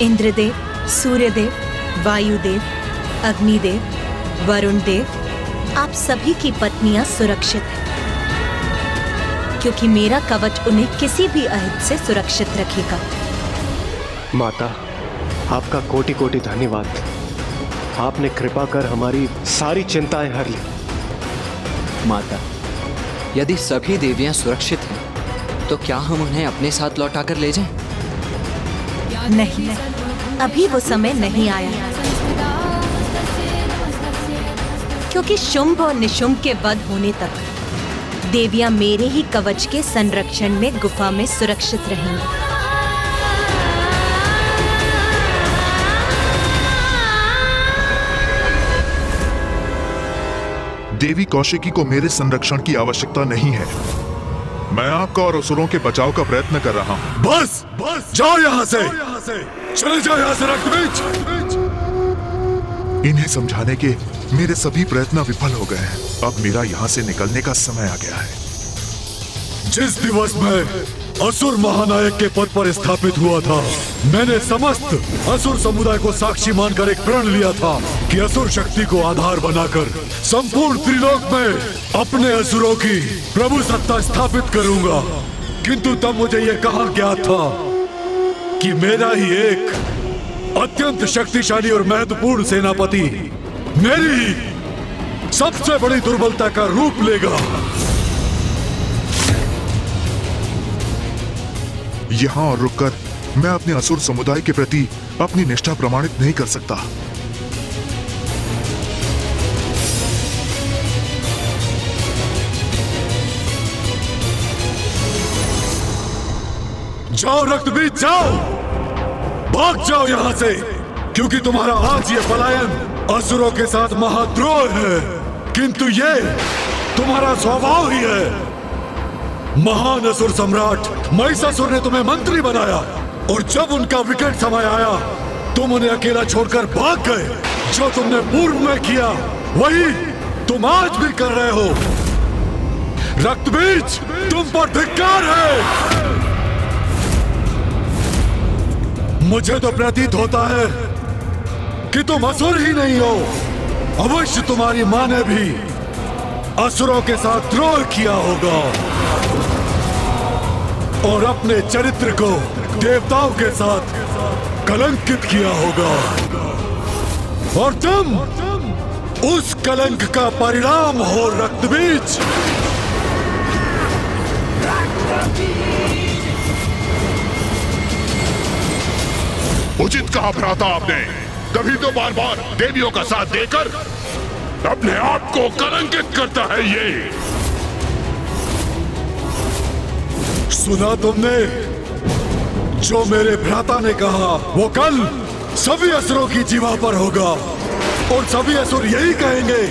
इंद्रदेव, सूर्यदेव, वायुदेव, अग्निदेव, वरुण देव, आप सभी की पत्नियां सुरक्षित हैं, क्योंकि मेरा कवच उन्हें किसी भी अहित से सुरक्षित रखेगा। माता, आपका कोटि कोटि धन्यवाद। आपने कृपा कर हमारी सारी चिंताएं हर ली। माता, यदि सभी देवियां सुरक्षित हैं, तो क्या हम उन्हें अपने साथ लौटाकर ले जाएं? नहीं, अभी वो समय नहीं आया, क्योंकि शुंभ और निशुंभ के वध होने तक देवियां मेरे ही कवच के संरक्षण में गुफा में सुरक्षित रहेंगी। देवी कौशिकी को मेरे संरक्षण की आवश्यकता नहीं है। मैं आपका और असुरों के बचाव का प्रयत्न कर रहा हूँ। बस जाओ यहाँ से, चले जाओ यहाँ से रक्तबीज। इन्हें समझाने के मेरे सभी प्रयत्न विफल हो गए हैं। अब मेरा यहाँ से निकलने का समय आ गया है। जिस दिवस में असुर महानायक के पद पर स्थापित हुआ था, मैंने समस्त असुर समुदाय को साक्षी मानकर एक प्रण लिया था कि असुर शक्ति को आधार बनाकर संपूर्ण त्रिलोक में अपने असुरों की प्रभु सत्ता स्थापित करूंगा। किंतु तब मुझे यह कहा गया था कि मेरा ही एक अत्यंत शक्तिशाली और महत्वपूर्ण सेनापति मेरी सबसे बड़ी दुर्बलता का रूप लेगा। यहाँ और रुककर मैं अपने असुर समुदाय के प्रति अपनी निष्ठा प्रमाणित नहीं कर सकता। जाओ रक्तबीज, जाओ, भाग जाओ यहाँ से, क्योंकि तुम्हारा आज ये पलायन असुरों के साथ महाद्रोह है। किंतु ये तुम्हारा स्वभाव ही है। महान असुर सम्राट महिषासुर ने तुम्हें मंत्री बनाया, और जब उनका विकट समय आया, तुम उन्हें अकेला छोड़कर भाग गए। जो तुमने पूर्व में किया, वही तुम आज भी कर रहे हो। रक्तबीज, तुम पर धिक्कार है। मुझे तो प्रतीत होता है कि तुम असुर ही नहीं हो। अवश्य तुम्हारी मां ने भी असुरों के साथ द्रोह किया होगा और अपने चरित्र को देवताओं के साथ कलंकित किया होगा, और तुम उस कलंक का परिणाम हो रक्तबीज। उचित कहा भ्राता आपने। तभी तो बार बार देवियों का साथ देकर अपने आप को कलंकित करता है ये। सुना तुमने जो मेरे भ्राता ने कहा, वो कल सभी असुरों की जीवा पर होगा, और सभी असुर यही कहेंगे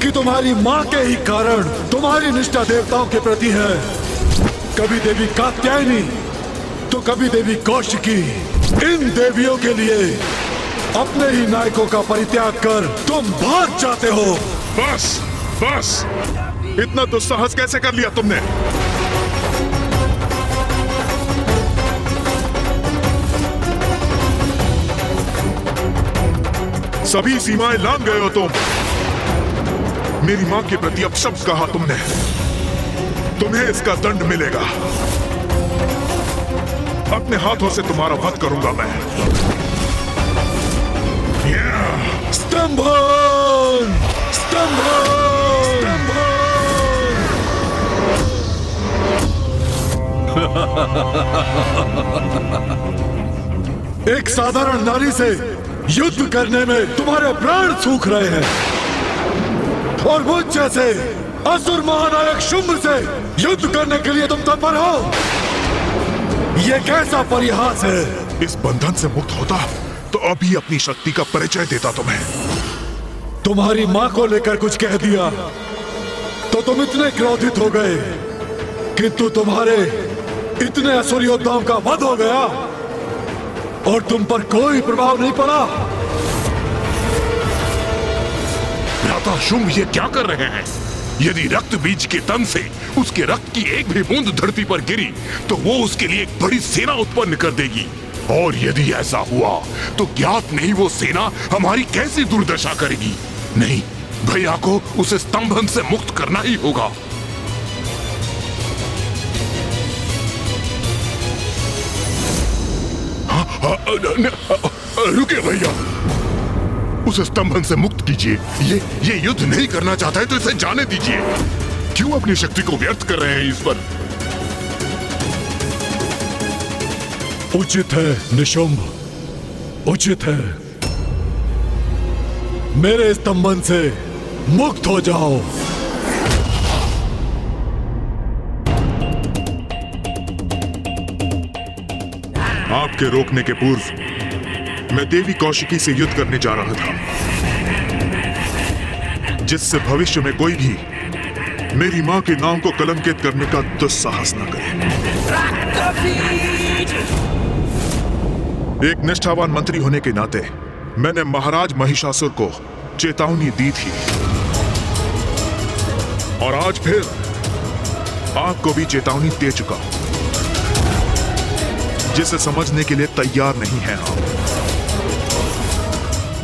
कि तुम्हारी मां के ही कारण तुम्हारी निष्ठा देवताओं के प्रति है। कभी देवी कात्यायनी तो कभी देवी कौशिकी। इन देवियों के लिए अपने ही नायकों का परित्याग कर तुम भाग जाते हो। बस बस, इतना दुस्साहस कैसे कर लिया तुमने? सभी सीमाएं लांघ गए हो तुम। मेरी मां के प्रति अपशब्द कहा तुमने। तुम्हें इसका दंड मिलेगा। अपने हाथों से तुम्हारा वध करूंगा मैं। स्तंभन! स्तंभन! स्तंभन! एक साधारण नारी से युद्ध करने में तुम्हारे प्राण सूख रहे हैं, और मुझ जैसे असुर महानायक शुंभ से युद्ध करने के लिए तुम तत्पर हो। यह कैसा परिहास है? इस बंधन से मुक्त होता तो अभी अपनी शक्ति का परिचय देता तुम्हें। तुम्हारी मां को लेकर कुछ कह दिया तो तुम इतने क्रोधित हो गए, किंतु तुम्हारे इतने असुर योद्धाओं का वध हो गया और तुम पर कोई प्रभाव नहीं पड़ा। भ्राता शुंभ ये क्या कर रहे हैं? यदि रक्त बीज के तन से उसके रक्त की एक भी बूंद धरती पर गिरी तो वो उसके लिए एक बड़ी सेना उत्पन्न कर देगी। और यदि ऐसा हुआ तो ज्ञात नहीं वो सेना हमारी कैसी दुर्दशा करेगी। नहीं, भैया को उस स्तंभन से मुक्त करना ही होगा। रुकिए भैया, उस स्तंभन से मुक्त कीजिए। ये युद्ध नहीं करना चाहता है तो इसे जाने दीजिए। क्यों अपनी शक्ति को व्यर्थ कर रहे हैं इस पर? उचित है निशुंभ, उचित है। मेरे स्तंभन से मुक्त हो जाओ। आपके रोकने के पूर्व मैं देवी कौशिकी से युद्ध करने जा रहा था, जिससे भविष्य में कोई भी मेरी मां के नाम को कलंकित करने का दुस्साहस न करे। एक निष्ठावान मंत्री होने के नाते मैंने महाराज महिषासुर को चेतावनी दी थी, और आज फिर आपको भी चेतावनी दे चुका हूं, जिसे समझने के लिए तैयार नहीं है आप।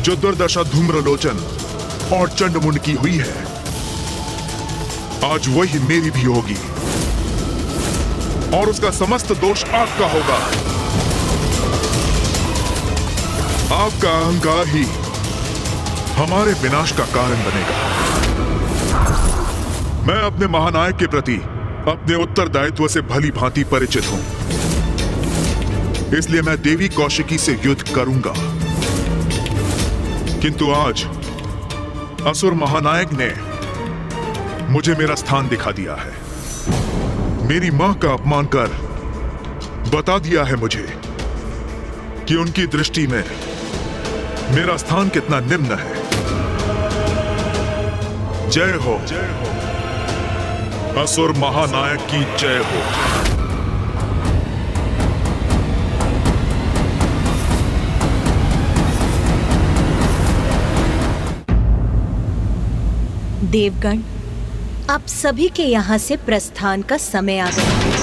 जो दुर्दशा धूम्रलोचन और चंडमुंड की हुई है, आज वही मेरी भी होगी, और उसका समस्त दोष आपका होगा। आपका अहंकार ही हमारे विनाश का कारण बनेगा। मैं अपने महानायक के प्रति अपने उत्तरदायित्व से भली भांति परिचित हूं, इसलिए मैं देवी कौशिकी से युद्ध करूंगा। किंतु आज असुर महानायक ने मुझे मेरा स्थान दिखा दिया है। मेरी मां का अपमान कर बता दिया है मुझे कि उनकी दृष्टि में मेरा स्थान कितना निम्न है। जय हो, जय हो, असुर महानायक की जय हो। देवगण, आप सभी के यहाँ से प्रस्थान का समय आ गया है।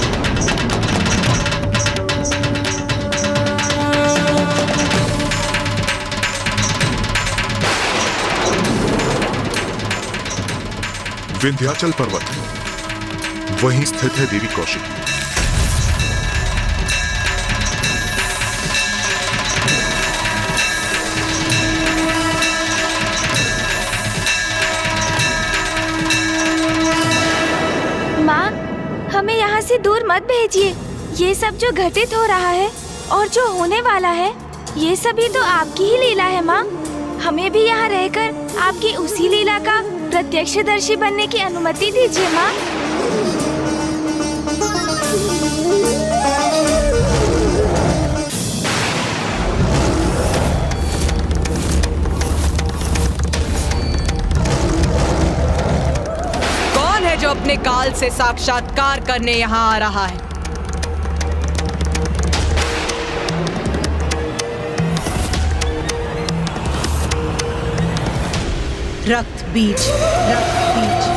विंध्याचल पर्वत, वहीं स्थित है देवी कौशिकी। माँ, हमें यहाँ से दूर मत भेजिए। ये सब जो घटित हो रहा है और जो होने वाला है, ये सभी तो आपकी ही लीला है माँ। हमें भी यहाँ रहकर आपकी उसी लीला का प्रत्यक्षदर्शी बनने की अनुमति दीजिए माँ। कौन है जो अपने काल से साक्षात्कार करने यहाँ आ रहा है? रक्त बीज, रक्त बीज।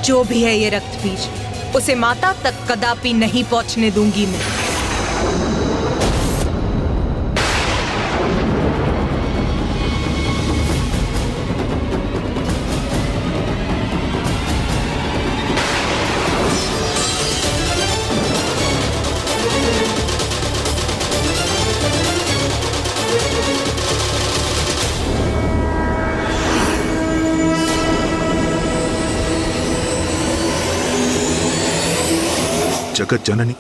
जो भी है ये रक्त बीज, उसे माता तक कदापि नहीं पहुंचने दूंगी मैं। जगत जननी,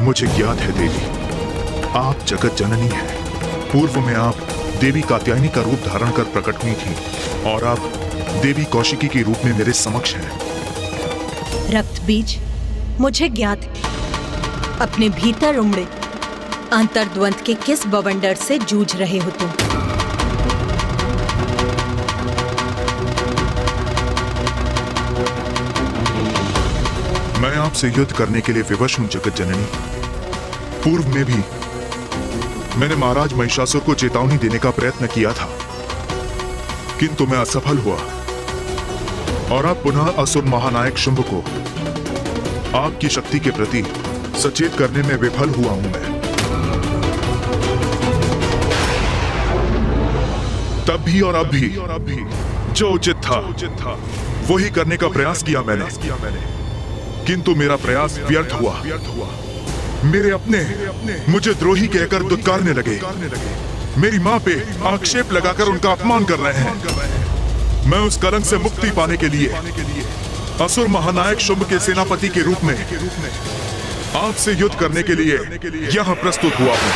मुझे ज्ञात है देवी, आप जगत जननी हैं। पूर्व में आप देवी कात्यायनी का रूप धारण कर प्रकट हुई थी और आप देवी कौशिकी के रूप में मेरे समक्ष हैं। रक्त बीज, मुझे ज्ञात है अपने भीतर उमड़े अंतर्द्वंद के किस बवंडर से जूझ रहे हो तुम। मैं आपसे युद्ध करने के लिए विवश हूं जगत जननी। पूर्व में भी मैंने महाराज महिषासुर को चेतावनी देने का प्रयत्न किया था, किंतु मैं असफल हुआ और अब पुनः असुर महानायक शुंभ को आपकी शक्ति के प्रति सचेत करने में विफल हुआ हूं मैं। तब भी और अब भी जो उचित था वही करने का प्रयास किया मैंने, किंतु मेरा प्रयास व्यर्थ हुआ। मेरे अपने मुझे द्रोही कहकर दुत्कारने लगे, मेरी मां पे आक्षेप लगाकर उनका अपमान कर रहे हैं। मैं उस कलंक से मुक्ति पाने के लिए असुर महानायक शुंभ के सेनापति के रूप में आपसे युद्ध करने के लिए यहां प्रस्तुत हुआ हूं।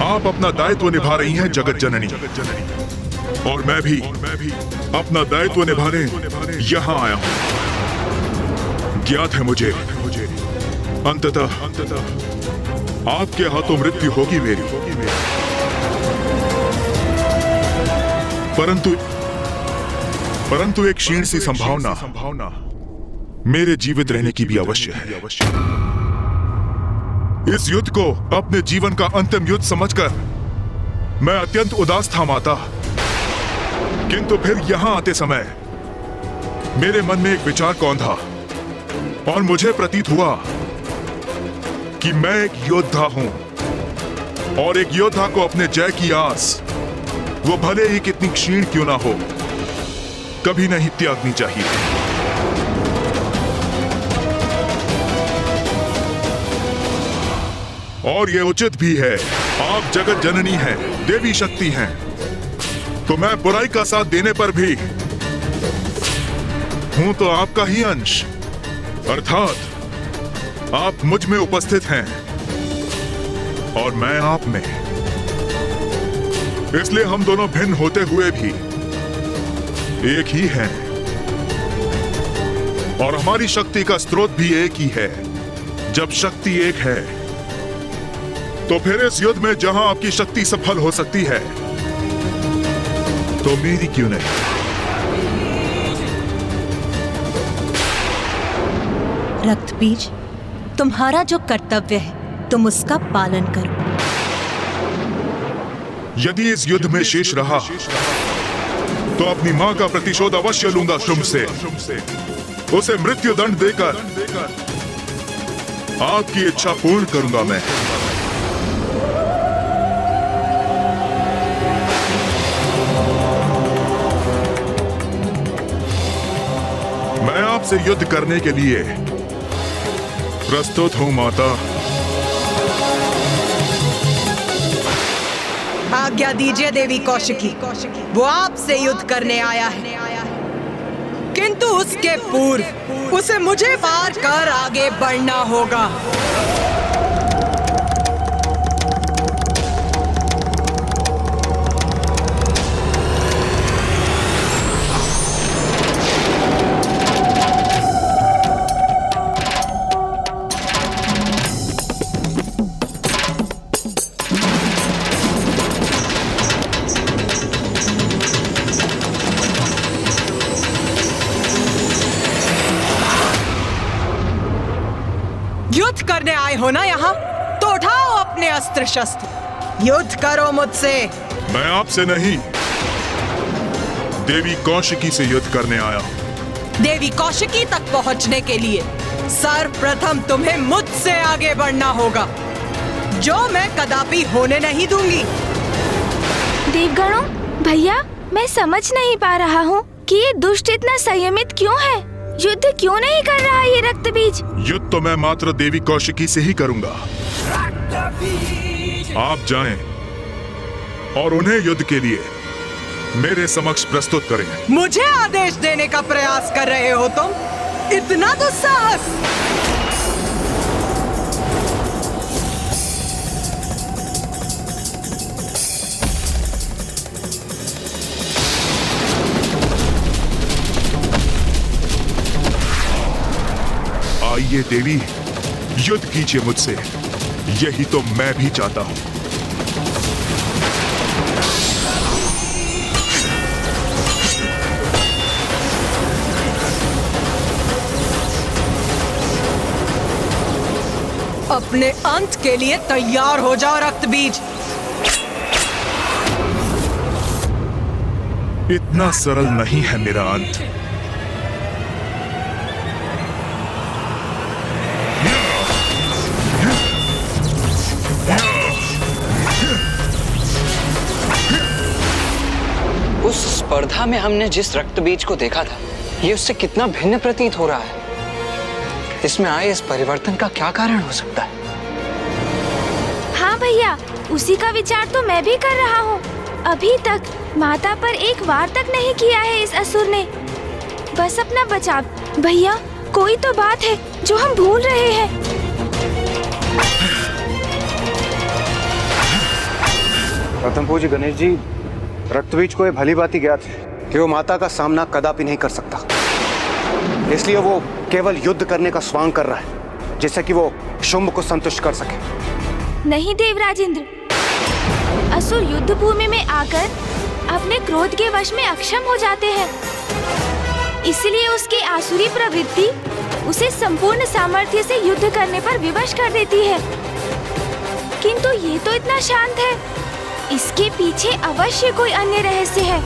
आप अपना दायित्व निभा रही हैं जगत जननी, और मैं भी अपना दायित्व निभाने यहां आया हूं। ज्ञात है मुझे अंततः आपके हाथों मृत्यु होगी मेरी, परंतु एक क्षीण सी संभावना मेरे जीवित रहने की भी अवश्य है। इस युद्ध को अपने जीवन का अंतिम युद्ध समझकर मैं अत्यंत उदास था माता, किंतु फिर यहां आते समय मेरे मन में एक विचार कौन था और मुझे प्रतीत हुआ कि मैं एक योद्धा हूं और एक योद्धा को अपने जय की आस, वो भले ही कितनी क्षीण क्यों ना हो, कभी नहीं त्यागनी चाहिए। और ये उचित भी है, आप जगत जननी हैं, देवी शक्ति हैं, तो मैं बुराई का साथ देने पर भी हूं तो आपका ही अंश, अर्थात आप मुझ में उपस्थित हैं और मैं आप में। इसलिए हम दोनों भिन्न होते हुए भी एक ही हैं और हमारी शक्ति का स्रोत भी एक ही है। जब शक्ति एक है तो फिर इस युद्ध में जहां आपकी शक्ति सफल हो सकती है तो मेरी क्यों नहीं। रक्त बीज, तुम्हारा जो कर्तव्य है तुम उसका पालन करो। यदि इस युद्ध में शेष रहा तो अपनी मां का प्रतिशोध अवश्य लूंगा शुंभ से, उसे मृत्यु दंड देकर आपकी इच्छा पूर्ण करूंगा मैं। मैं आपसे युद्ध करने के लिए प्रस्तुत हूं माता। आज्ञा दीजिए देवी कौशिकी, वो आपसे युद्ध करने आया है, किंतु उसके पूर्व उसे मुझे पार कर आगे बढ़ना होगा। युद्ध करने आए हो ना यहाँ, तो उठाओ अपने अस्त्र शस्त्र, युद्ध करो मुझसे। मैं आपसे नहीं, देवी कौशिकी से युद्ध करने आया हूं। देवी कौशिकी तक पहुंचने के लिए सर्वप्रथम तुम्हें मुझसे आगे बढ़ना होगा, जो मैं कदापि होने नहीं दूंगी। देवगणों, भैया, मैं समझ नहीं पा रहा हूँ कि ये दुष्ट इतना संयमित क्यों है। युद्ध क्यों नहीं कर रहा है ये रक्त बीज? युद्ध तो मैं मात्र देवी कौशिकी से ही करूंगा। आप जाएं और उन्हें युद्ध के लिए मेरे समक्ष प्रस्तुत करें। मुझे आदेश देने का प्रयास कर रहे हो तुम? इतना दुस्साहस! आइए देवी, युद्ध कीजिए मुझसे। यही तो मैं भी चाहता हूं। अपने अंत के लिए तैयार हो जाओ रक्तबीज। इतना सरल नहीं है मेरा अंत। उस स्पर्धा में हमने जिस रक्तबीज को देखा था, ये उससे कितना भिन्न प्रतीत हो रहा है। इसमें आए इस परिवर्तन का क्या कारण हो सकता है? हाँ भैया, उसी का विचार तो मैं भी कर रहा हूँ। अभी तक माता पर एक वार तक नहीं किया है इस असुर ने। बस अपना बचाव। भैया, कोई तो बात है जो हम भूल रहे हैं। प्रथम पूज्य गणेश जी, रक्तबीज को ये भली भांति ज्ञात है कि वो माता का सामना कदापि नहीं कर सकता, इसलिए वो केवल युद्ध करने का स्वांग कर रहा है, जिससे कि वो शुंभ को संतुष्ट कर सके। नहीं देवराजेंद्र, असुर युद्ध भूमि में आकर अपने क्रोध के वश में अक्षम हो जाते हैं। इसलिए उसकी आसुरी प्रवृत्ति उसे संपूर्ण सामर्थ्य से युद्ध करने पर विवश कर देती है। किंतु ये तो इतना शांत है, इसके पीछे अवश्य कोई अन्य रहस्य है।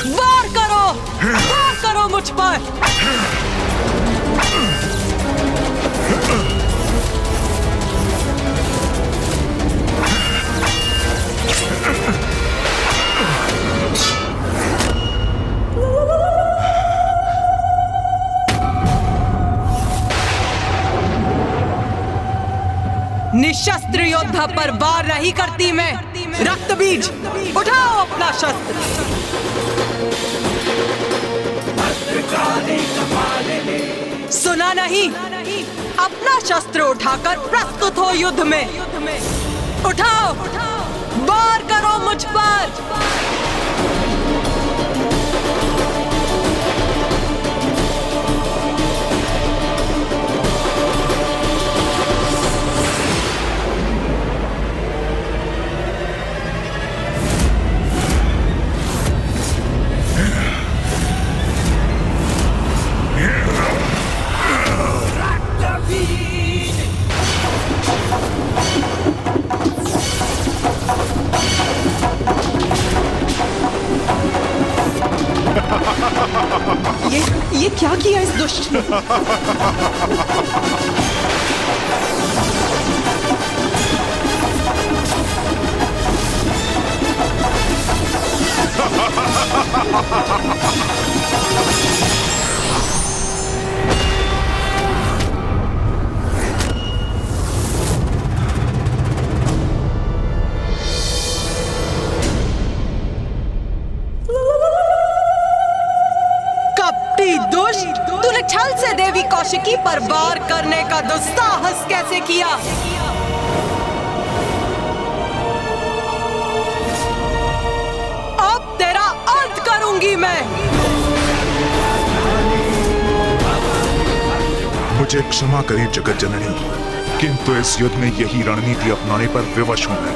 वार करो मुझ पर। निशस्त्र योद्धा पर वार नहीं करती मैं। रक्तबीज, उठाओ अपना शस्त्र। सुना नहीं? अपना शस्त्र उठाकर प्रस्तुत हो युद्ध में। उठाओ, वार करो मुझ पर। ये क्या किया इस दुष्ट ने? दुष्ट, तूने छल से देवी कौशिकी पर वार करने का दुस्साहस कैसे किया? अब तेरा अंत करूंगी मैं। मुझे क्षमा करें जगत जननी, किंतु इस युद्ध में यही रणनीति अपनाने पर विवश हूं मैं।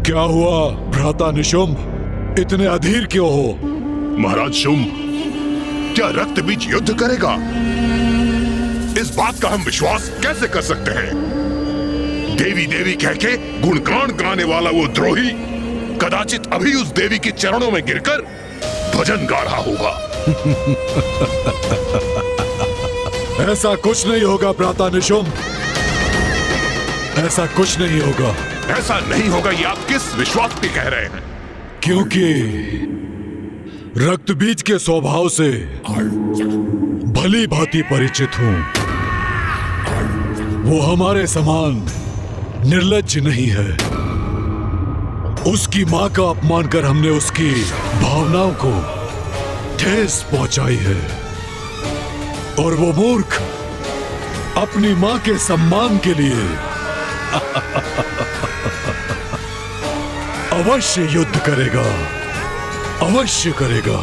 क्या हुआ भ्राता निशुंभ, इतने अधीर क्यों हो? महाराज शुंभ, क्या रक्तबीज युद्ध करेगा? इस बात का हम विश्वास कैसे कर सकते हैं? देवी देवी कह के गुणगान गाने वाला वो द्रोही कदाचित अभी उस देवी के चरणों में गिरकर भजन गा रहा होगा। ऐसा कुछ नहीं होगा भ्राता निशुंभ। ऐसा कुछ नहीं होगा। ऐसा नहीं होगा ये आप किस विश्वास पे कह रहे हैं? क्योंकि रक्त बीज के स्वभाव से भली भांति परिचित हूं। वो हमारे समान निर्लज्ज नहीं है। उसकी मां का अपमान कर हमने उसकी भावनाओं को ठेस पहुंचाई है, और वो मूर्ख अपनी मां के सम्मान के लिए अवश्य युद्ध करेगा, अवश्य करेगा।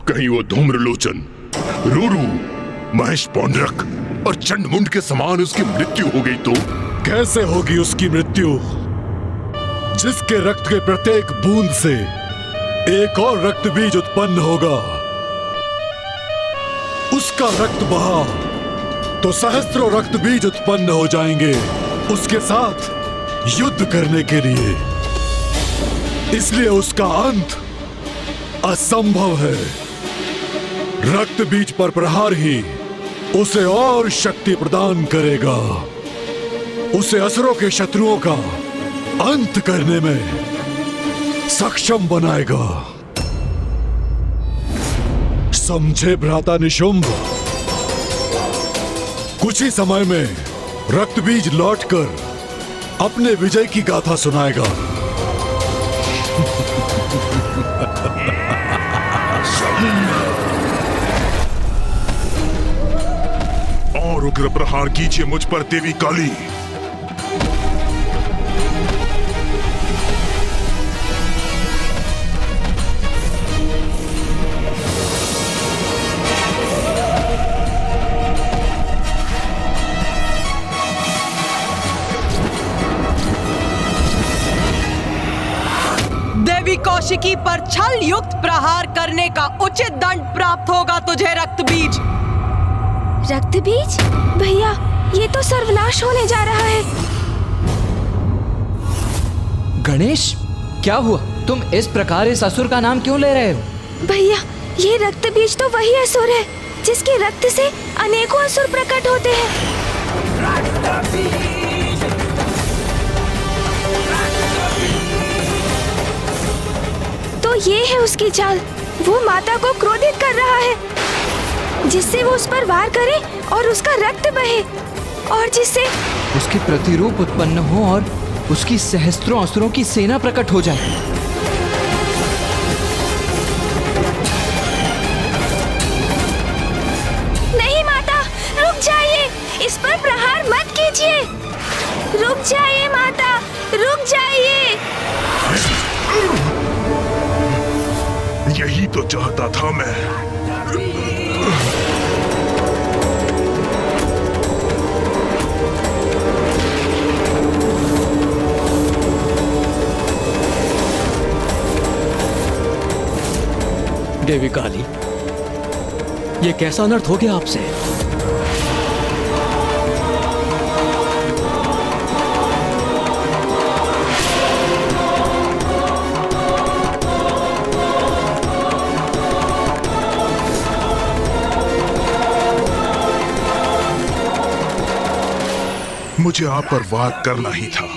कहीं वो धूम्रलोचन, रूरू, महेश पौंड्रक और चंडमुंड के समान उसकी मृत्यु हो गई तो? कैसे होगी उसकी मृत्यु, जिसके रक्त के प्रत्येक बूंद से एक और रक्त बीज उत्पन्न होगा। उसका रक्त बहा तो सहस्त्रों रक्त बीज उत्पन्न हो जाएंगे उसके साथ युद्ध करने के लिए। इसलिए उसका अंत असंभव है। रक्त बीज पर प्रहार ही उसे और शक्ति प्रदान करेगा, उसे असुरों के शत्रुओं का अंत करने में सक्षम बनाएगा। समझे भ्राता निशुंभ? कुछ ही समय में रक्त बीज लौटकर अपने विजय की गाथा सुनाएगा। और उग्र प्रहार कीजिए मुझ पर देवी काली। देवी कौशिकी पर छल युक्त प्रहार करने का उचित दंड प्राप्त होगा तुझे रक्त बीज। रक्त बीज? भैया, ये तो सर्वनाश होने जा रहा है। गणेश, क्या हुआ? तुम इस प्रकार इस असुर का नाम क्यों ले रहे हो? भैया, ये रक्त बीज तो वही असुर है जिसके रक्त से अनेकों असुर प्रकट होते हैं। तो ये है उसकी चाल। वो माता को क्रोधित कर रहा है, जिससे वो उस पर वार करे और उसका रक्त बहे, और जिससे उसके प्रतिरूप उत्पन्न हो और उसकी सहस्त्रों असुरों की सेना प्रकट हो जाए। नहीं माता, रुक जाइए, इस पर प्रहार मत कीजिए। रुक जाइए माता, रुक जाइए। यही तो चाहता था मैं। देवी काली, ये कैसा अनर्थ हो गया आपसे? मुझे आप पर वार करना ही था,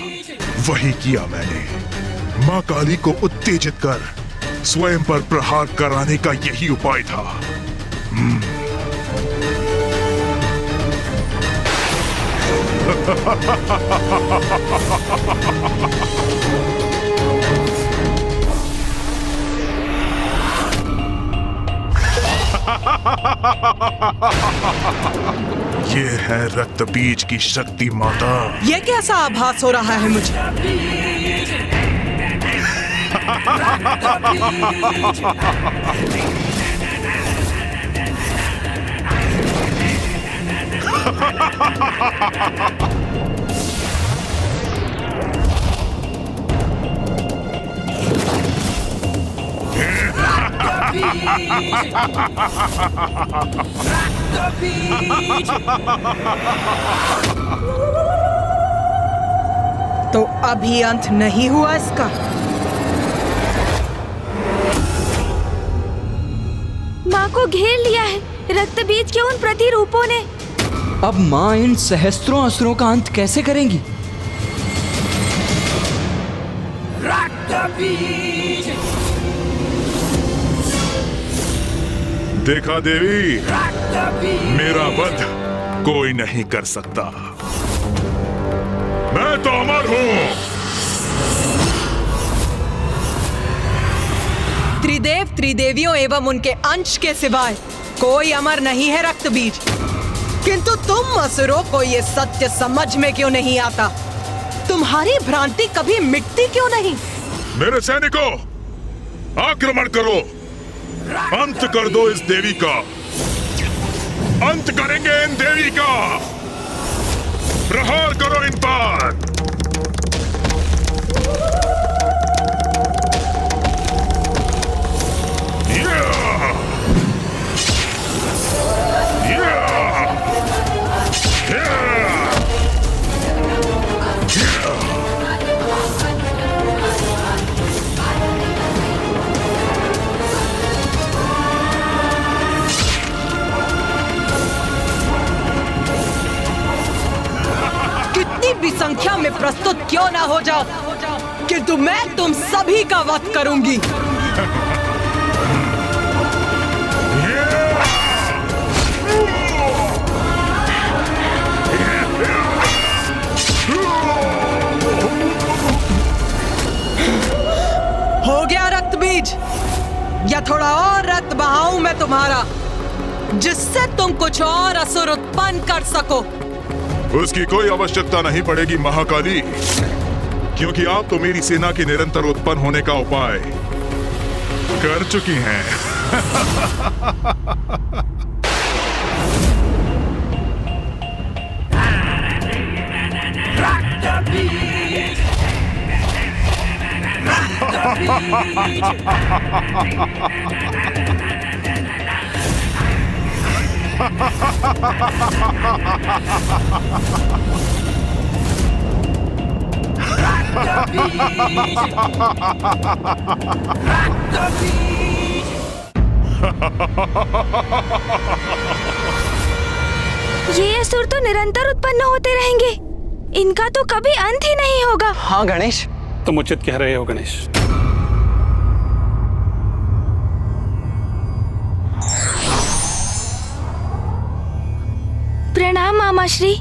वही किया मैंने। मां काली को उत्तेजित कर स्वयं पर प्रहार कराने का यही उपाय था। ये है रक्त बीज की शक्ति माता। ये कैसा आभास हो रहा है मुझे? तो अभी अंत नहीं हुआ इसका? माँ को घेर लिया है रक्त बीज के उन प्रतिरूपों ने। अब माँ इन सहस्त्रों असुरों का अंत कैसे करेंगी? देखा देवी, मेरा वध कोई नहीं कर सकता। मैं तो अमर हूं। त्रिदेव त्रिदेवियों एवं उनके अंश के सिवाय कोई अमर नहीं है रक्तबीज। किंतु तुम असुरों को ये सत्य समझ में क्यों नहीं आता? तुम्हारी भ्रांति कभी मिटती क्यों नहीं? मेरे सैनिकों, आक्रमण करो, अंत कर दो इस देवी का। अंत करेंगे इन देवी का। प्रहार करो इन पर। कितनी भी संख्या में प्रस्तुत क्यों ना हो जाओ, किंतु मैं तुम सभी का वध करूंगी। हो गया रक्तबीज, या थोड़ा और रक्त बहाऊं मैं तुम्हारा, जिससे तुम कुछ और असुर उत्पन्न कर सको? उसकी कोई आवश्यकता नहीं पड़ेगी महाकाली, क्योंकि आप तो मेरी सेना के निरंतर उत्पन्न होने का उपाय कर चुकी हैं। ये असुर तो निरंतर उत्पन्न होते रहेंगे, इनका तो कभी अंत ही नहीं होगा। हाँ गणेश, तुम उचित कह रहे हो गणेश। प्रणाम मामाश्री।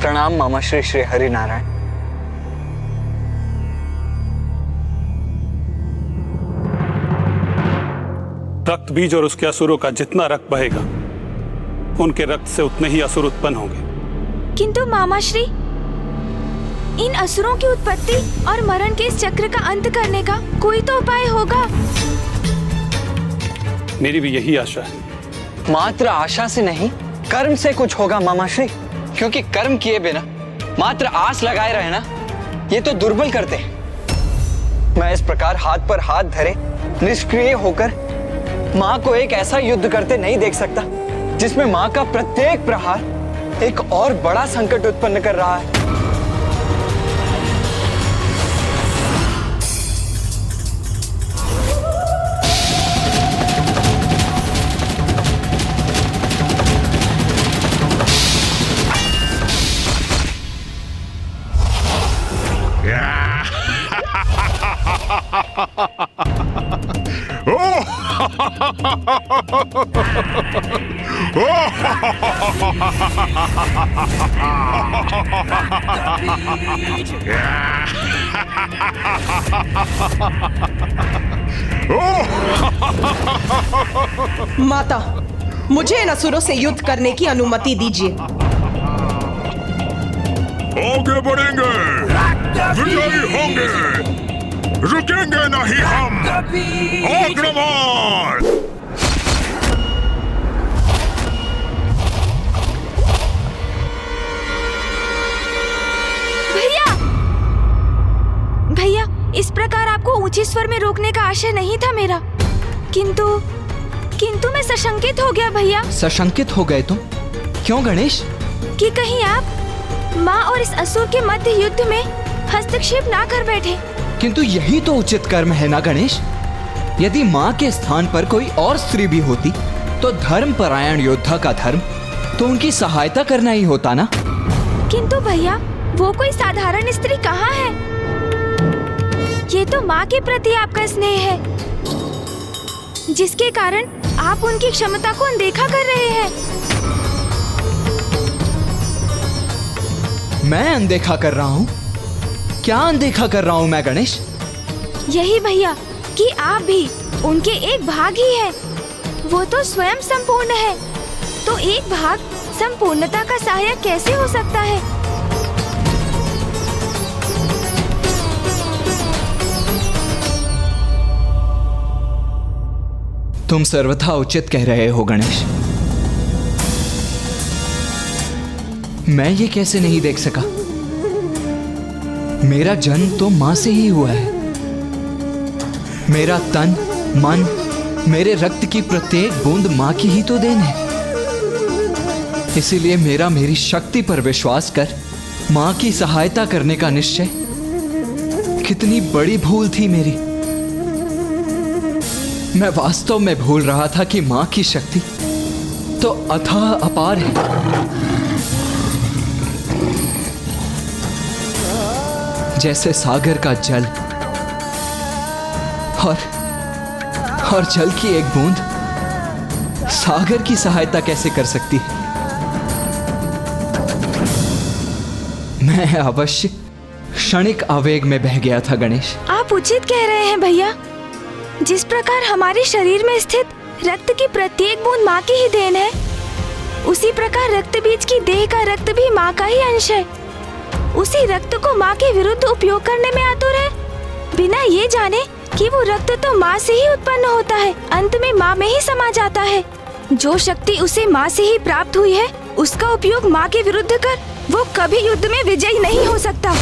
प्रणाम मामाश्री श्री हरि नारायण। रक्त बीज और उसके असुरों का जितना रक्त बहेगा, उनके रक्त से उतने ही असुर उत्पन्न होंगे। किंतु मामाश्री, इन असुरों की उत्पत्ति और मरण के इस चक्र का अंत करने का कोई तो उपाय होगा। मेरी भी यही आशा है। मात्र आशा से नहीं, कर्म से कुछ होगा मामाश्री, क्योंकि कर्म किए बिना मात्र आस लगाए रहना, ये तो दुर्बल करते हैं। मैं इस प्रकार हाथ पर हाथ धरे निष्क्रिय होकर माँ को एक ऐसा युद्ध करते नहीं देख सकता जिसमें माँ का प्रत्येक प्रहार एक और बड़ा संकट उत्पन्न कर रहा है। माता, मुझे इन असुरों से युद्ध करने की अनुमति दीजिए। आगे बढ़ेंगे, विजयी होंगे, रुकेंगे नहीं हम। आक्रमण! भैया, भैया, इस प्रकार आपको ऊंचे स्वर में रोकने का आशय नहीं था मेरा, किंतु मैं सशंकित हो गया भैया। सशंकित हो गए तुम? क्यों गणेश? कि कहीं आप माँ और इस असुर के मध्य युद्ध में हस्तक्षेप ना कर बैठे। किंतु यही तो उचित कर्म है ना गणेश। यदि माँ के स्थान पर कोई और स्त्री भी होती तो धर्मपरायण योद्धा का धर्म तो उनकी सहायता करना ही होता ना। किंतु भैया वो कोई साधारण स्त्री कहाँ है? ये तो माँ के प्रति आपका स्नेह है, जिसके कारण आप उनकी क्षमता को अनदेखा कर रहे हैं। मैं अनदेखा कर रहा हूँ? क्या अनदेखा कर रहा हूँ मैं गणेश? यही भैया कि आप भी उनके एक भाग ही हैं। वो तो स्वयं संपूर्ण है, तो एक भाग संपूर्णता का सहायक कैसे हो सकता है? तुम सर्वथा उचित कह रहे हो गणेश। मैं ये कैसे नहीं देख सका? मेरा जन्म तो मां से ही हुआ है। मेरा तन, मन, मेरे रक्त की प्रत्येक बूंद मां की ही तो देन है। इसीलिए मेरी शक्ति पर विश्वास कर मां की सहायता करने का निश्चय कितनी बड़ी भूल थी मेरी। मैं वास्तव में भूल रहा था कि मां की शक्ति तो अथाह अपार है। जैसे सागर का जल और जल की एक बूंद सागर की सहायता कैसे कर सकती है? मैं अवश्य क्षणिक आवेग में बह गया था गणेश। आप उचित कह रहे हैं भैया। जिस प्रकार हमारे शरीर में स्थित रक्त की प्रत्येक बूंद माँ की ही देन है, उसी प्रकार रक्त बीज की देह का रक्त भी माँ का ही अंश है। उसी रक्त को माँ के विरुद्ध उपयोग करने में आतुर है, बिना ये जाने कि वो रक्त तो माँ से ही उत्पन्न होता है, अंत में माँ में ही समा जाता है। जो शक्ति उसे माँ से ही प्राप्त हुई है, उसका उपयोग माँ के विरुद्ध कर वो कभी युद्ध में विजयी नहीं हो सकता।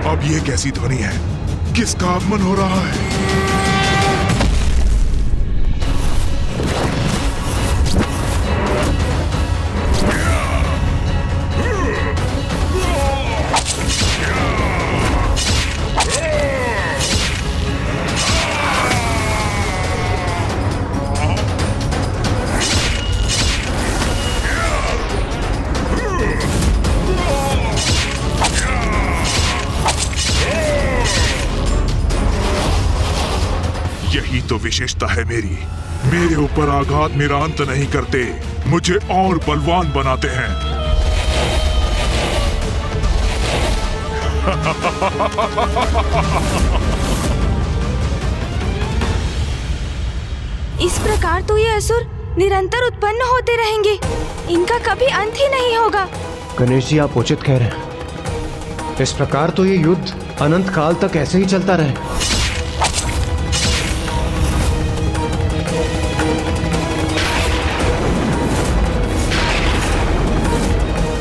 अब ये कैसी ध्वनि है? किसका आगमन हो रहा है? यही तो विशेषता है मेरी। मेरे ऊपर आघात मेरा अंत नहीं करते, मुझे और बलवान बनाते हैं। इस प्रकार तो ये असुर निरंतर उत्पन्न होते रहेंगे, इनका कभी अंत ही नहीं होगा। गणेश जी, आप उचित कह रहे हैं। इस प्रकार तो ये युद्ध अनंत काल तक ऐसे ही चलता रहे।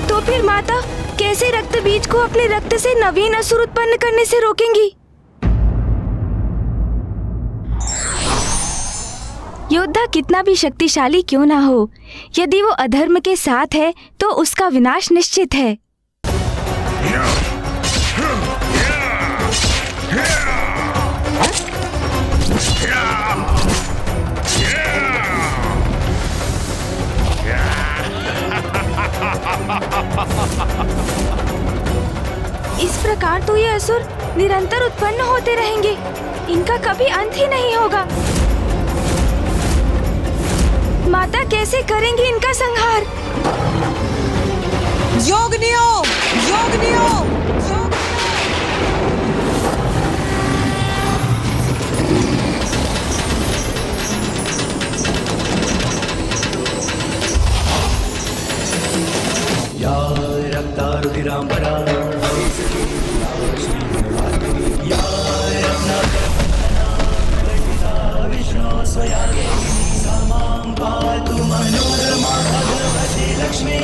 तो फिर माता कैसे रक्त बीज को अपने रक्त से नवीन असुर उत्पन्न करने से रोकेंगी? योद्धा कितना भी शक्तिशाली क्यों ना हो, यदि वो अधर्म के साथ है तो उसका विनाश निश्चित है। इस प्रकार तो ये असुर निरंतर उत्पन्न होते रहेंगे, इनका कभी अंत ही नहीं होगा। माता कैसे करेंगी इनका संहार? योगनियो, योगनियो, या रक्तारुधिरांबरा लक्ष्मी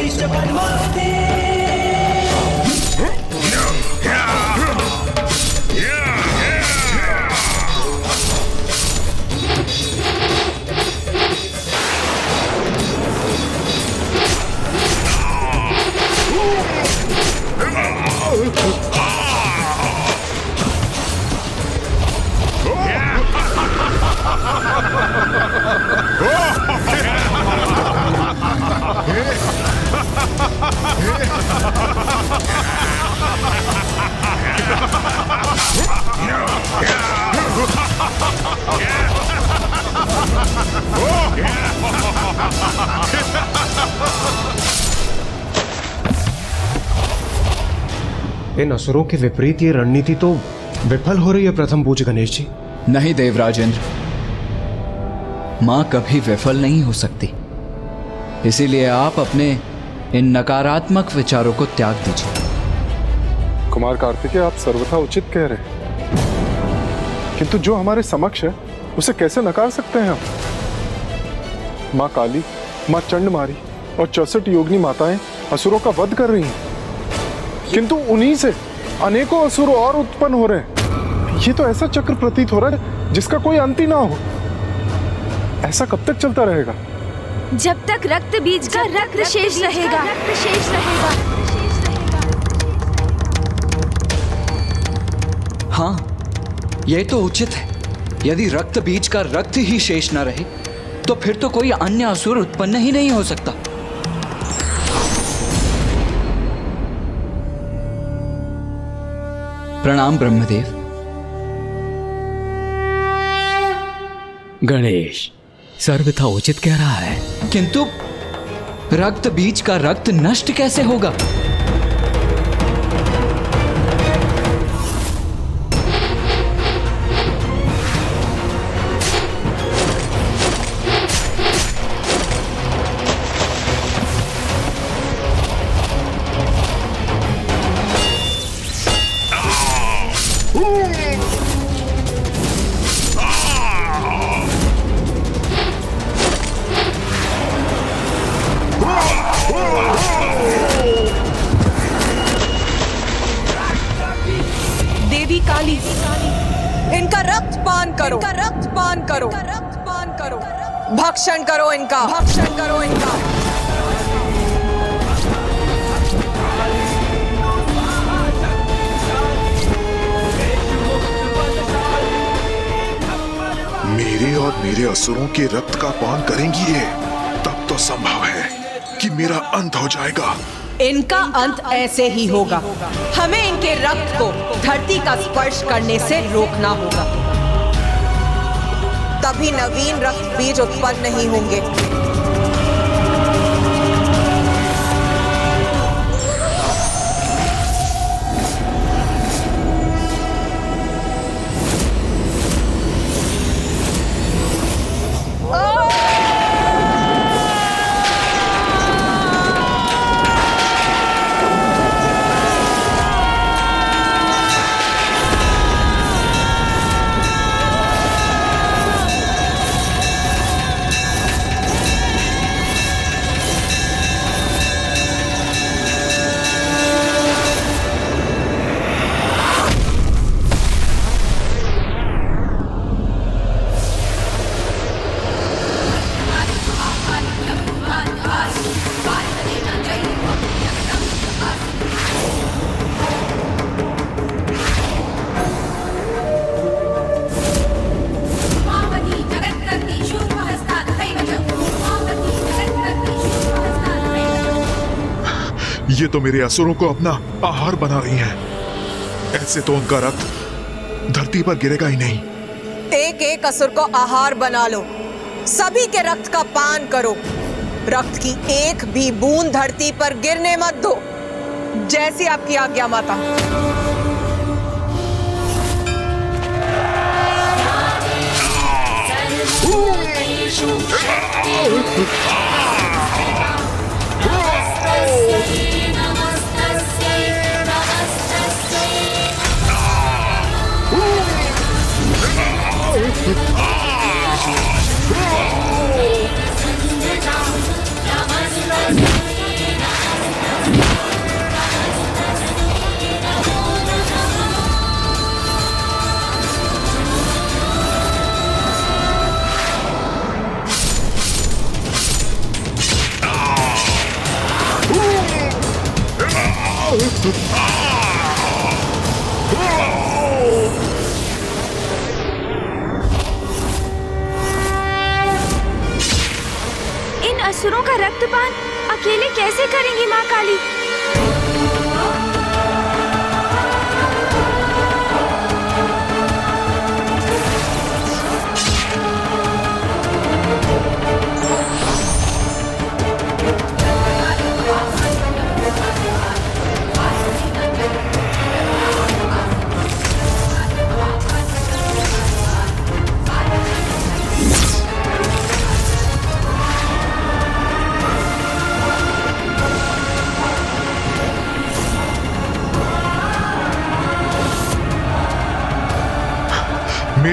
इन असुरों के विपरीत ये रणनीति तो विफल हो रही है प्रथम पूज्य गणेश जी। नहीं देवराजेंद्र, मां कभी विफल नहीं हो सकती। इसीलिए आप अपने इन नकारात्मक विचारों को त्याग दीजिए। कुमार कार्तिकेय, आप सर्वथा उचित कह रहे हैं, किंतु जो हमारे समक्ष है उसे कैसे नकार सकते हैं हम? माँ काली, माँ चंडमारी और 64 योगिनी माताएं असुरों का वध कर रही हैं, किंतु उन्हीं से अनेकों असुर और उत्पन्न हो रहे हैं। ये तो ऐसा चक्र प्रतीत हो रहा है जिसका कोई अंत ही ना हो। ऐसा कब तक चलता रहेगा? जब तक रक्त बीज का रक्त शेष रहेगा। हाँ, यह तो उचित है। यदि रक्त बीज का रक्त ही शेष न रहे तो फिर तो कोई अन्य असुर उत्पन्न ही नहीं हो सकता। प्रणाम ब्रह्मदेव। गणेश सर्वथा उचित कह रहा है, किंतु रक्त बीज का रक्त नष्ट कैसे होगा? देवी काली, इनका रक्त पान करो, रक्त पान करो, रक्त पान करो, भक्षण करो इनका, भक्षण करो इनका। मेरे और मेरे असुरों के रक्त का पान करेंगी ये, तब तो संभव है कि मेरा अंत हो जाएगा। इनका अंत ऐसे ही होगा। हमें इनके रक्त को धरती का स्पर्श करने से रोकना होगा, तभी नवीन रक्त बीज उत्पन्न नहीं होंगे। ये तो मेरे असुरों को अपना आहार बना रही हैं। ऐसे तो उनका रक्त धरती पर गिरेगा ही नहीं। एक एक असुर को आहार बना लो, सभी के रक्त का पान करो। रक्त की एक भी बूंद धरती पर गिरने मत दो। जैसी आपकी आज्ञा माता। इन असुरों का रक्तपान अकेले कैसे करेंगी माँ काली?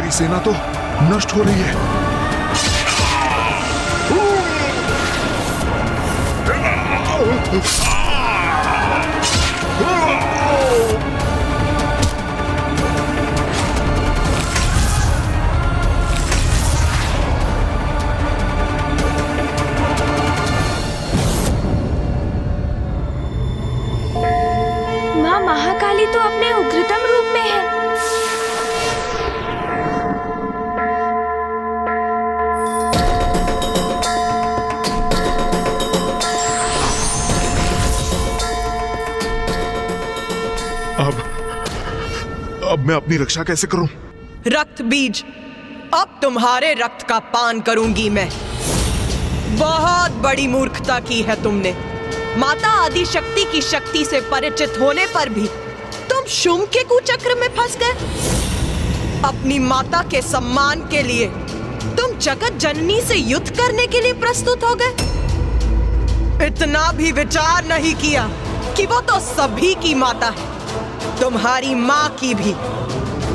मेरी सेना तो नष्ट हो रही है। माँ महाकाली तो अपने उग्रतम रूप में है। अब मैं अपनी रक्षा कैसे करूं? रक्त बीज, अब तुम्हारे रक्त का पान करूंगी मैं। बहुत बड़ी मूर्खता की है तुमने। माता आदि शक्ति की शक्ति से परिचित होने पर भी तुम शुंभ के कुचक्र में फंस गए। अपनी माता के सम्मान के लिए तुम जगत जननी से युद्ध करने के लिए प्रस्तुत हो गए। इतना भी विचार नहीं किया कि वो तो सभी की माता है, तुम्हारी माँ की भी।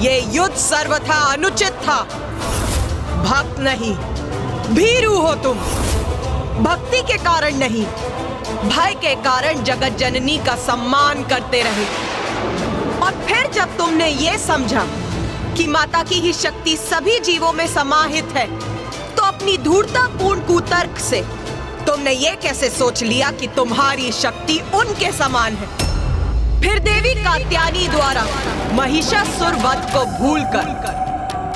ये युद्ध सर्वथा अनुचित था। भक्त नहीं, भीरू हो तुम। भक्ति के कारण नहीं, भय के कारण जगत जननी का सम्मान करते रहे। और फिर जब तुमने ये समझा कि माता की ही शक्ति सभी जीवों में समाहित है, तो अपनी धूर्ततापूर्ण कुतर्क से तुमने ये कैसे सोच लिया कि तुम्हारी शक्ति उनके समान है। फिर देवी कात्यायनी द्वारा महिषासुर वध को भूलकर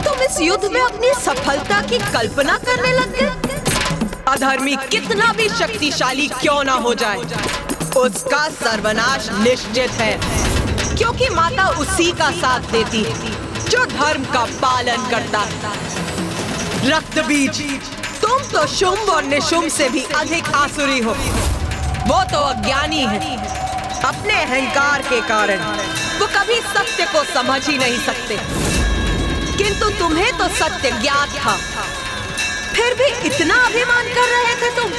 तुम इस युद्ध में अपनी सफलता की कल्पना करने लग गए। अधर्मी कितना भी शक्तिशाली क्यों ना हो जाए, उसका सर्वनाश निश्चित है, क्योंकि माता उसी का साथ देती है जो धर्म का पालन करता है। रक्त बीज, तुम तो शुंभ और निशुंभ से भी अधिक आसुरी हो। वो तो अज्ञानी है। अपने अहंकार के कारण वो कभी सत्य को समझ ही नहीं सकते, किंतु तुम्हें तो सत्य ज्ञात था, फिर भी इतना अभिमान कर रहे थे तुम,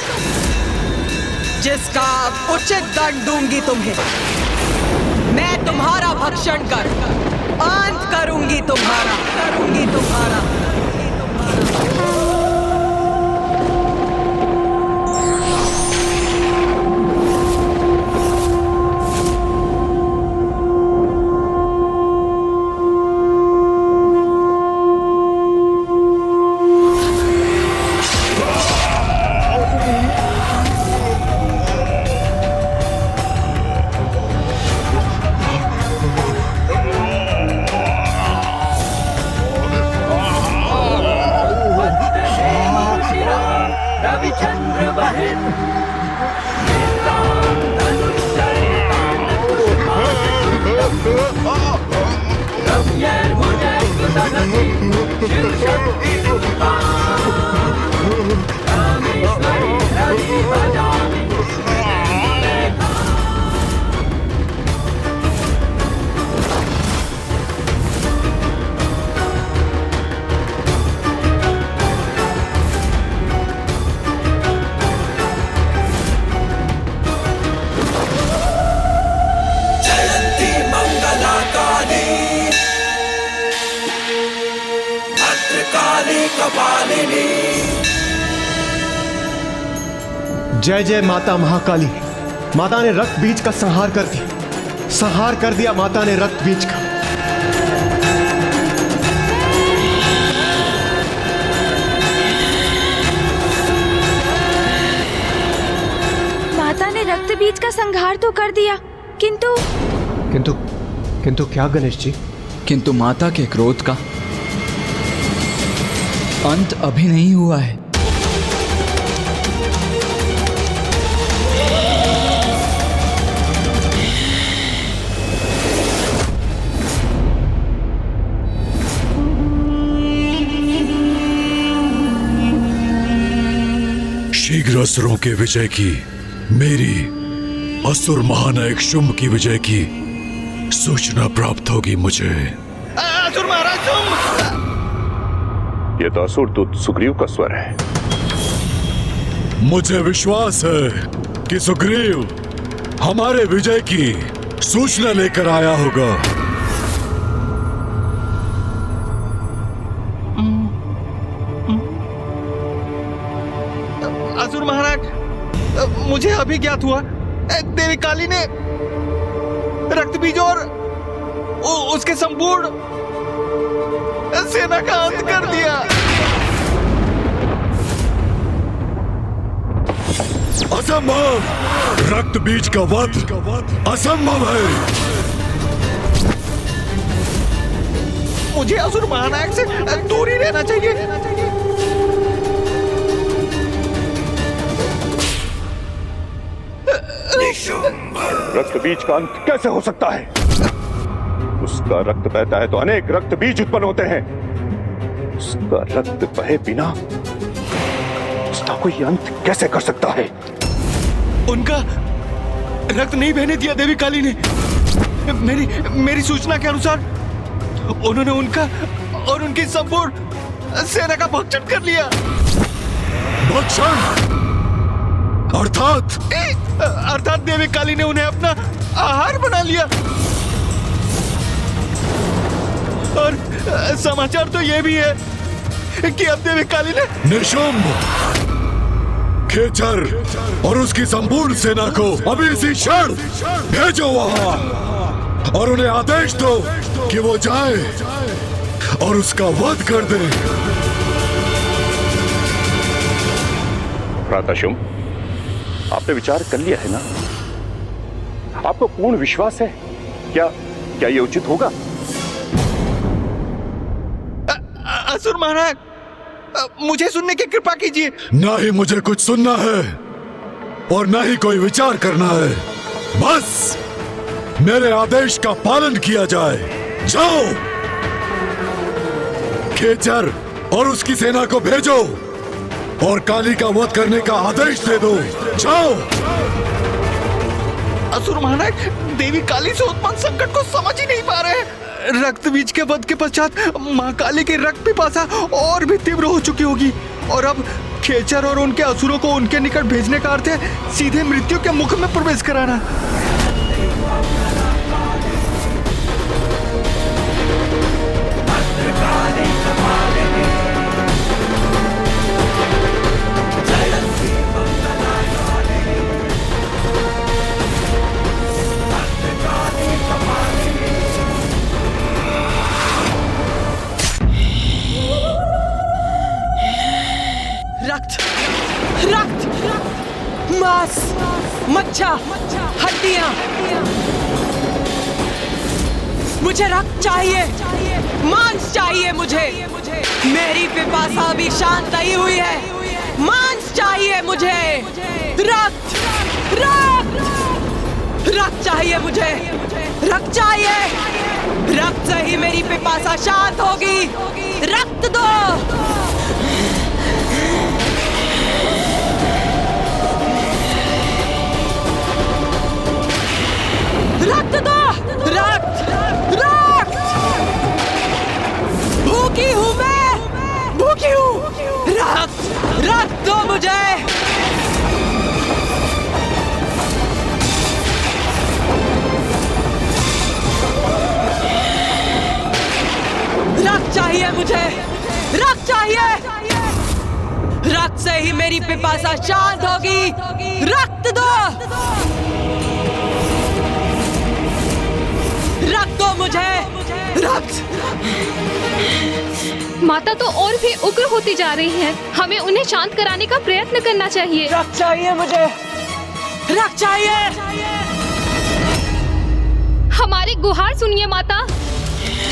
जिसका उचित दंड दूंगी तुम्हें। मैं तुम्हारा भक्षण कर अंत करूंगी तुम्हारा। जय जय माता महाकाली। माता ने रक्त बीज का संहार कर दिया, संहार कर दिया माता ने रक्त बीज का। माता ने रक्त बीज का संहार तो कर दिया, किंतु किंतु क्या गणेश जी? किंतु माता के क्रोध का अंत अभी नहीं हुआ है। शीघ्र असुरों के विजय की, मेरी असुर महानायक शुंभ की विजय की सूचना प्राप्त होगी मुझे। असुर महाराज शुंभ! ये तो असुर दूत सुग्रीव का स्वर है। मुझे विश्वास है कि सुग्रीव हमारे विजय की सूचना लेकर आया होगा। महाराज, मुझे अभी ज्ञात हुआ देवी काली ने रक्त बीज और उसके संपूर्ण सेना का अंत कर दिया। असंभव! रक्त बीज का वध असंभव है। मुझे असुर महानायक से दूर ही रहना चाहिए। रक्त बीज का अंत कैसे हो सकता है? उसका रक्त बहता है तो अनेक रक्त बीज उत्पन्न होते हैं। उसका रक्त बहे बिना उसका कोई अंत कैसे कर सकता है? उनका रक्त नहीं बहने दिया देवी काली ने। मेरी सूचना के अनुसार उन्होंने उनका और उनकी संपूर्ण सेना का भक्षण कर लिया। भक्षण? अर्थात देवी काली ने उन्हें अपना आहार बना लिया। और समाचार तो यह भी है कि अब देवी काली ने निशुंभ, खेचर और उसकी संपूर्ण सेना को अभी इसी क्षण भेजो वहां और उन्हें आदेश दो कि वो जाए और उसका वध कर दे। भ्राताशुम, आपने विचार कर लिया है ना? आपको पूर्ण विश्वास है? क्या ये उचित होगा? असुर महाराज, मुझे सुनने की कृपा कीजिए। ना ही मुझे कुछ सुनना है और ना ही कोई विचार करना है। बस मेरे आदेश का पालन किया जाए। जाओ, खेचर और उसकी सेना को भेजो और काली का वध करने का आदेश दे दो। जाओ। असुर महानायक देवी काली से उत्पन्न संकट को समझ ही नहीं पा रहे हैं। रक्त बीज के वध के पश्चात मां काली की रक्त पिपासा और भी तीव्र हो चुकी होगी और अब खेचर और उनके असुरों को उनके निकट भेजने का अर्थ है सीधे मृत्यु के मुख में प्रवेश कराना। रक्त, मांस, मज्जा, हड्डियां, मुझे रक्त चाहिए, मांस चाहिए मुझे। मेरी पिपासा भी शांत नहीं हुई है। मांस चाहिए मुझे। रक्त, रक्त, रक्त चाहिए मुझे। रक्त चाहिए। रक्त से ही मेरी पिपासा शांत होगी। रक्त दो। रक्त दो। रक्त, रक्त। भूखी हूं मैं, भूखी हूं। रक्त, रक्त दो मुझे। रक्त चाहिए मुझे। रक्त चाहिए। रक्त से ही मेरी पिपासा शांत होगी। रक्त दो। रक्त दो मुझे। रक्त। माता तो और भी उग्र होती जा रही हैं। हमें उन्हें शांत कराने का प्रयत्न करना चाहिए। रक्त चाहिए मुझे। रक्त चाहिए। हमारी गुहार सुनिए माता।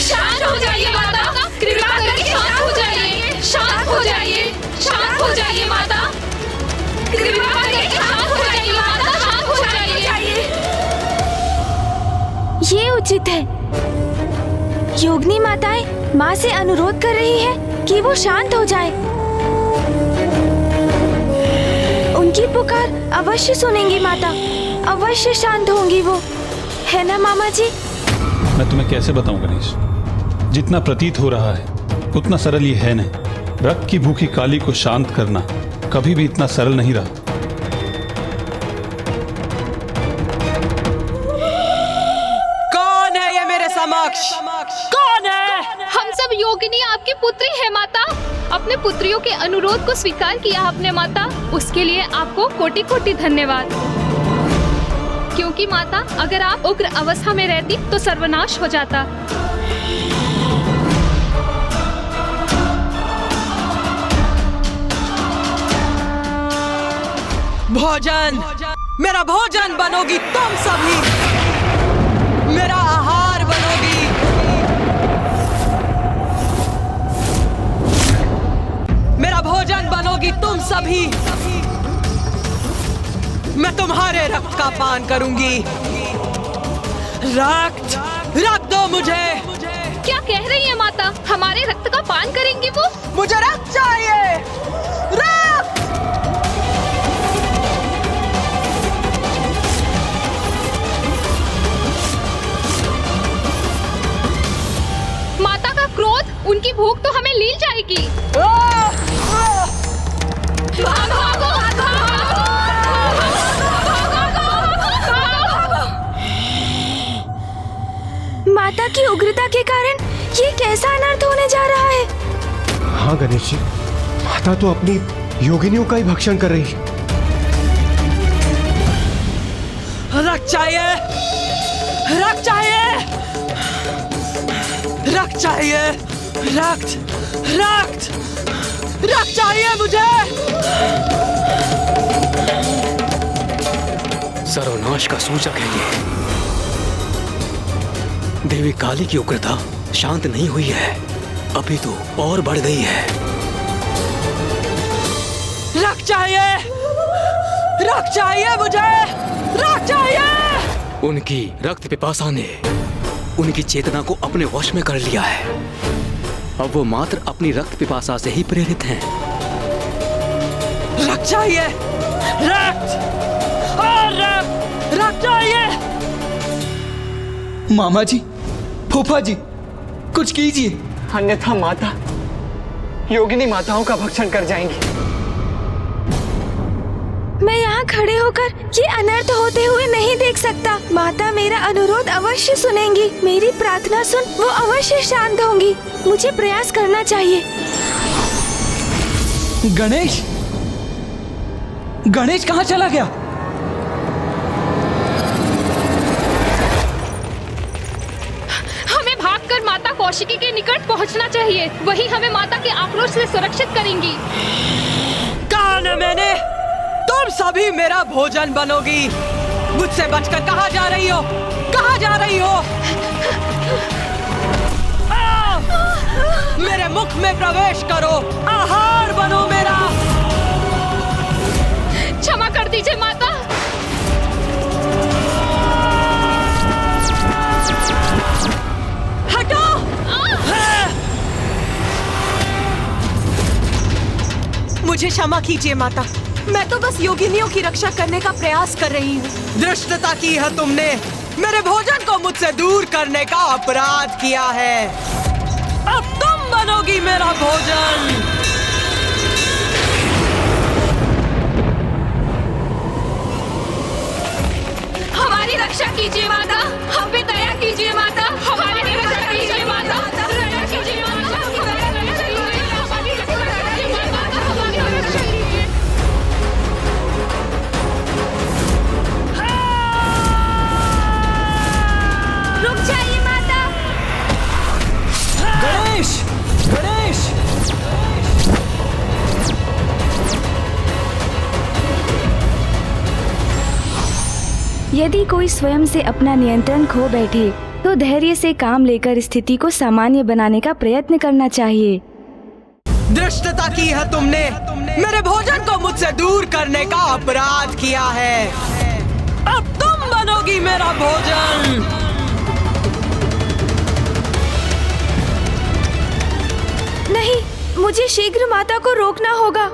शांत हो जाइए माता, कृपा करके शांत हो जाइए। शांत हो जाइए, शांत हो जाइए माता, कृपा करके शांत हो जाइए माता, शांत हो जाइए। ये उचित है। योगिनी माताएं माँ से अनुरोध कर रही है कि वो शांत हो जाए। उनकी पुकार अवश्य सुनेंगी माता, अवश्य शांत होंगी वो, है ना मामा जी? मैं तुम्हें कैसे बताऊं गणेश, जितना प्रतीत हो रहा है उतना सरल ये है नहीं। रक्त की भूखी काली को शांत करना कभी भी इतना सरल नहीं रहा। कौन है ये मेरे समक्ष? कौन है? हम सब योगिनी आपकी पुत्री है माता। अपने पुत्रियों के अनुरोध को स्वीकार किया आपने माता, उसके लिए आपको कोटि कोटि धन्यवाद। क्योंकि माता, अगर आप उग्र अवस्था में रहती तो सर्वनाश हो जाता। भोजन, मेरा भोजन बनोगी तुम सभी, मेरा आहार बनोगी। मेरा भोजन बनोगी तुम सभी। मैं तुम्हारे रक्त का पान करूंगी। रक्त, रक्त दो मुझे। क्या कह रही है माता? हमारे रक्त का पान करेंगे वो? मुझे रक्त चाहिए, रक्त। माता का क्रोध, उनकी भूख तो हमें लील जाएगी। माता की उग्रता के कारण ये कैसा अनर्थ होने जा रहा है? हाँ गणेश जी, माता तो अपनी योगिनियों का ही भक्षण कर रही है। रक्त चाहिए, रक्त चाहिए, रक्त चाहिए, रक्त, रक्त, रक्त चाहिए मुझे। सर्वनाश का सूचक है ये। देवी काली की उग्रता शांत नहीं हुई है, अभी तो और बढ़ गई है। रक्त चाहिए, रक्त चाहिए मुझे, रक्त चाहिए। उनकी रक्त पिपासा ने उनकी चेतना को अपने वश में कर लिया है। अब वो मात्र अपनी रक्त पिपासा से ही प्रेरित हैं। रक्त चाहिए, रक्त, और रक्त, रक्त चाहिए। मामा जी, फूफा जी, कुछ कीजिए, अन्यथा माता योगिनी माताओं का भक्षण कर जाएंगी। मैं यहाँ खड़े होकर ये अनर्थ होते हुए नहीं देख सकता। माता मेरा अनुरोध अवश्य सुनेंगी। मेरी प्रार्थना सुन वो अवश्य शांत होंगी। मुझे प्रयास करना चाहिए। गणेश, गणेश कहाँ चला गया? हमें भागकर माता कौशिकी के निकट पहुंचना चाहिए। वही हमें माता के आक्रोश से सुरक्षित करेंगी। कहा न मैंने, तुम सभी मेरा भोजन बनोगी। मुझसे बचकर कहाँ जा रही हो? कहाँ जा रही हो? मेरे मुख में प्रवेश करो, आहार बनो मेरा। क्षमा कर दीजिए माता। हटो। मुझे क्षमा कीजिए माता, मैं तो बस योगिनियों की रक्षा करने का प्रयास कर रही हूँ। धृष्टता की है तुमने, मेरे भोजन को मुझसे दूर करने का अपराध किया है। अब तुम बनोगी मेरा भोजन। हमारी रक्षा कीजिए माता, हम पे दया कीजिए माता, हमारी रक्षा कीजिए माता, दया कीजिए माता, रुक जाइए माता। गणेश, गणेश, यदि कोई स्वयं से अपना नियंत्रण खो बैठे तो धैर्य से काम लेकर स्थिति को सामान्य बनाने का प्रयत्न करना चाहिए। धृष्टता की है तुमने, मेरे भोजन को मुझसे दूर करने का अपराध किया है। अब तुम बनोगी मेरा भोजन। नहीं, मुझे शीघ्र माता को रोकना होगा।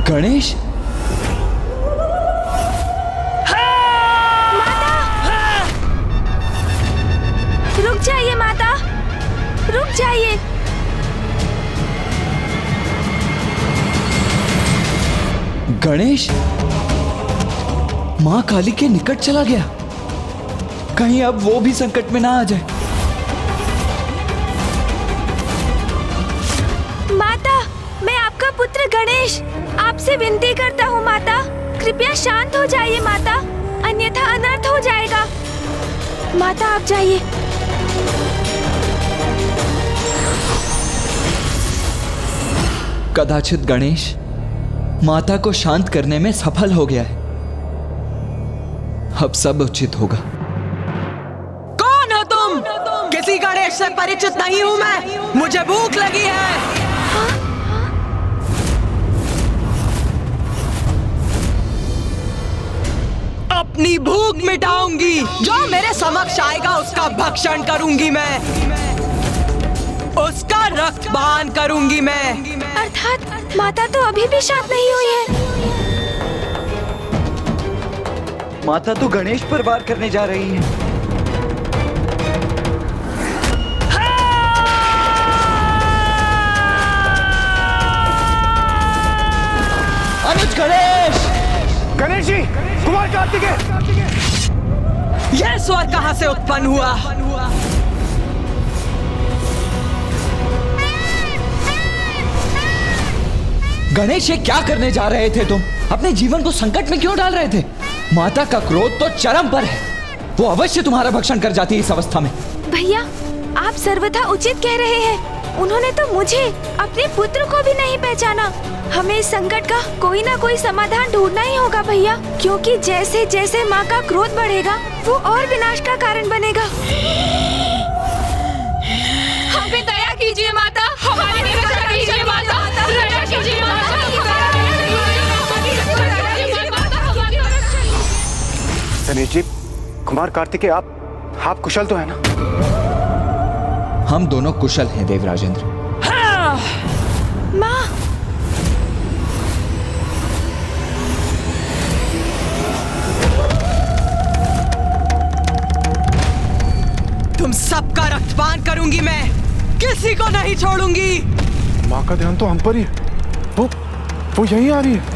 गणेश, रुक जाइए माता, रुक जाइए। गणेश, माँ काली के निकट चला गया। कहीं अब वो भी संकट में ना आ जाए। गणेश, आपसे विनती करता हूँ माता, कृपया शांत हो जाइए माता, अन्यथा अनर्थ हो जाएगा। माता आप जाइए। कदाचित गणेश माता को शांत करने में सफल हो गया है। अब सब उचित होगा। कौन हो तुम? किसी गणेश से परिचित नहीं हूँ मैं, मुझे भूख लगी है। अपनी भूख मिटाऊंगी, जो मेरे समक्ष आएगा उसका भक्षण करूंगी मैं, उसका रक्तपान करूंगी मैं। अर्थात माता तो अभी भी शांत नहीं हुई है। माता तो गणेश पर वार करने जा रही है। अनुज गणेश! गणेश जी, कुमार कार्तिकेय! यह स्वर कहां से उत्पन्न हुआ? गणेश, ये क्या करने जा रहे थे तुम? अपने जीवन को संकट में क्यों डाल रहे थे? माता का क्रोध तो चरम पर है, वो अवश्य तुम्हारा भक्षण कर जाती है इस अवस्था में। भैया, आप सर्वथा उचित कह रहे हैं। उन्होंने तो मुझे, अपने पुत्र को भी नहीं पहचाना। हमें इस संकट का कोई ना कोई समाधान ढूंढना ही होगा भैया, क्योंकि जैसे जैसे माँ का क्रोध बढ़ेगा वो और विनाश का कारण बनेगा। हम पे दया कीजिए माता, हमारी रक्षा कीजिए माता, दया कीजिए माता। गणेश जी, कुमार कार्तिकेय, आप कुशल तो है ना? हम दोनों कुशल हैं देवराजेंद्र। माँ! तुम सबका रक्तपान करूंगी मैं, किसी को नहीं छोड़ूंगी। माँ का ध्यान तो हम पर ही है, वो यहीं आ रही है।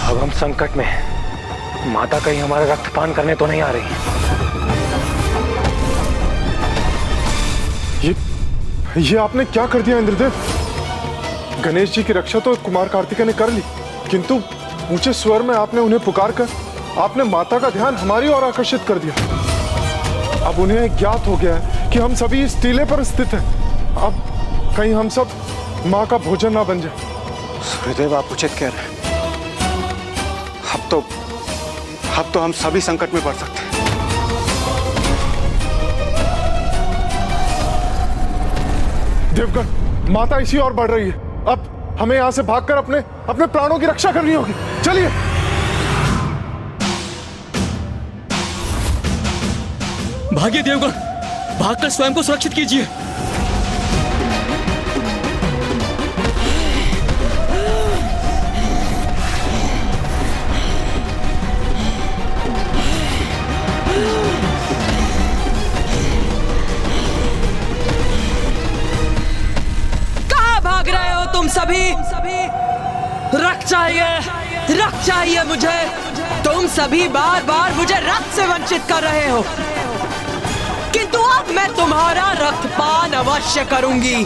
अब हम संकट में हैं। माता कहीं हमारा रक्तपान करने तो नहीं आ रही? ये आपने क्या कर दिया इंद्रदेव? गणेश जी की रक्षा तो कुमार कार्तिकेय ने कर ली, किंतु ऊंचे स्वर में आपने उन्हें पुकार कर आपने माता का ध्यान हमारी ओर आकर्षित कर दिया। अब उन्हें ज्ञात हो गया है कि हम सभी इस टीले पर स्थित हैं। अब कहीं हम सब माँ का भोजन ना बन जाए। सूर्यदेव, आप उचित कह रहे हैं। अब तो हम सभी संकट में पड़ सकते हैं। देवगण, माता इसी ओर बढ़ रही है। अब हमें यहाँ से भागकर अपने प्राणों की रक्षा करनी होगी। चलिए। भागिए देवगण, भागकर स्वयं को सुरक्षित कीजिए। तुम सभी रक्त चाहिए मुझे। तुम सभी बार बार मुझे रक्त से वंचित कर रहे हो, किंतु अब मैं तुम्हारा रक्तपान अवश्य करूंगी।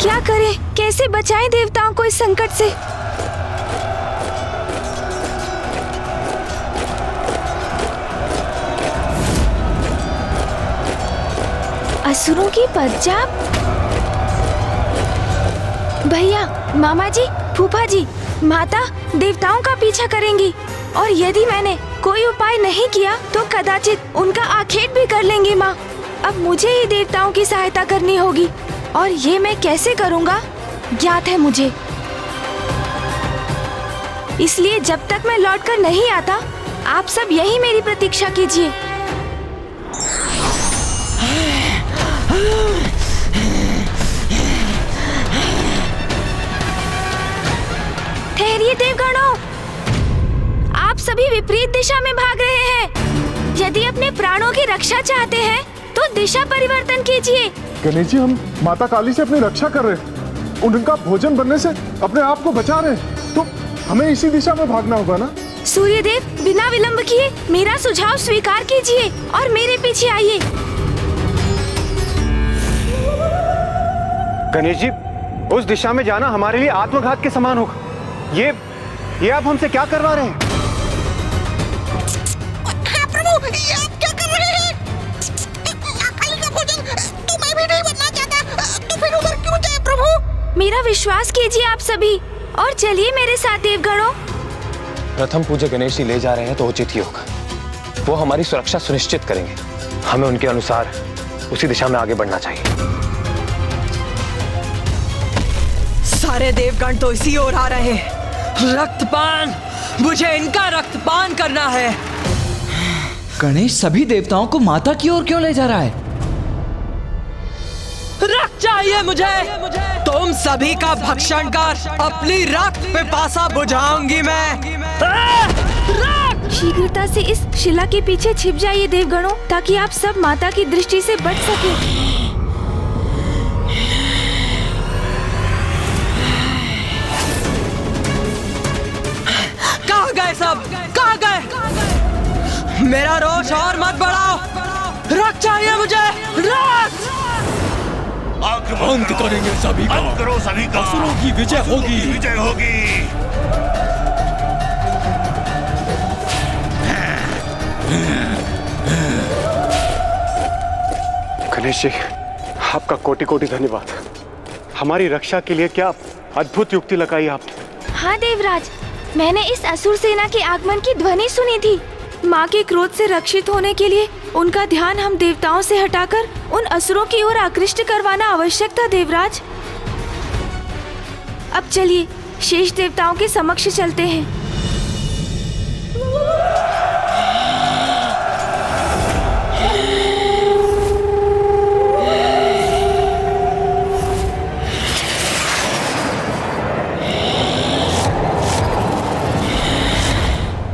क्या करें, कैसे बचाएं देवताओं को इस संकट से? असुरों की पंजाब? भैया, मामा जी, फूफा जी, माता देवताओं का पीछा करेंगी, और यदि मैंने कोई उपाय नहीं किया तो कदाचित उनका आखेट भी कर लेंगी माँ। अब मुझे ही देवताओं की सहायता करनी होगी, और ये मैं कैसे करूँगा ज्ञात है मुझे। इसलिए जब तक मैं लौटकर नहीं आता, आप सब यही मेरी प्रतीक्षा कीजिए। ठहरिए देवगणों, आप सभी विपरीत दिशा में भाग रहे हैं। यदि अपने प्राणों की रक्षा चाहते हैं तो दिशा परिवर्तन कीजिए। गणेश जी, हम माता काली से अपनी रक्षा कर रहे हैं, उनका भोजन बनने से अपने आप को बचा रहे हैं, तो हमें इसी दिशा में भागना होगा ना। सूर्यदेव, बिना विलंब किए मेरा सुझाव स्वीकार कीजिए और मेरे पीछे आइए। गणेश जी, उस दिशा में जाना हमारे लिए आत्मघात के समान होगा। ये आप हमसे क्या करवा रहे हैं? हाँ प्रभु, ये आप क्या कर रहे हैं? महाकाली का भोजन तो मैं भी नहीं बनना चाहता, तो फिर उधर क्यों जाए प्रभु? मेरा विश्वास कीजिए आप सभी और चलिए मेरे साथ देवगणों। प्रथम पूज्य गणेश जी ले जा रहे हैं तो उचित ही होगा। वो हमारी सुरक्षा सुनिश्चित करेंगे। हमें उनके अनुसार उसी दिशा में आगे बढ़ना चाहिए। सारे देवगण तो इसी ओर आ रहे हैं। रक्तपान, मुझे इनका रक्तपान करना है। गणेश सभी देवताओं को माता की ओर क्यों ले जा रहा है? रक्त चाहिए मुझे। तुम सभी का भक्षण कर अपनी रक्त पिपासा बुझाऊंगी मैं। शीघ्रता से इस शिला के पीछे छिप जाइए देवगणों, ताकि आप सब माता की दृष्टि से बच सके। कहाँ गए सब? कहाँ गए? मेरा रोष और मत बढ़ाओ। रक्त चाहिए मुझे, रक्त। अंत करेंगे सभी का। अंत करो सभी का। असुरों की विजय होगी। विजय होगी। गणेश जी, आपका कोटि कोटि धन्यवाद। हमारी रक्षा के लिए क्या अद्भुत युक्ति लगाई आपने। हाँ देवराज, मैंने इस असुर सेना के आगमन की ध्वनि सुनी थी। माँ के क्रोध से रक्षित होने के लिए उनका ध्यान हम देवताओं से हटाकर उन असुरों की ओर आकृष्ट करवाना आवश्यक था देवराज। अब चलिए शेष देवताओं के समक्ष चलते हैं।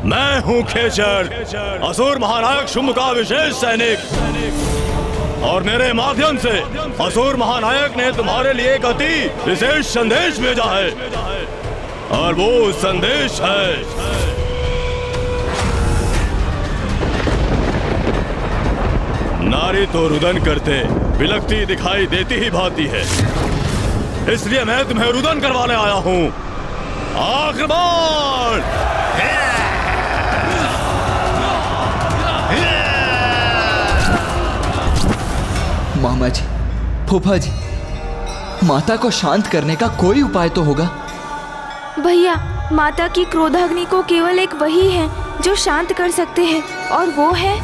मैं हूँ खेचर, असुर महानायक शुंभ का विशेष सैनिक, और मेरे माध्यम से असुर महानायक ने तुम्हारे लिए एक अति विशेष संदेश भेजा है, और वो संदेश है नारी तो रुदन करते बिलखती दिखाई देती ही भाती है, इसलिए मैं तुम्हें रुदन करवाने आया हूँ। आक्रमण! मामा जी, फूफा जी, माता को शांत करने का कोई उपाय तो होगा। भैया, माता की क्रोधाग्नि को केवल एक वही है जो शांत कर सकते हैं, और वो है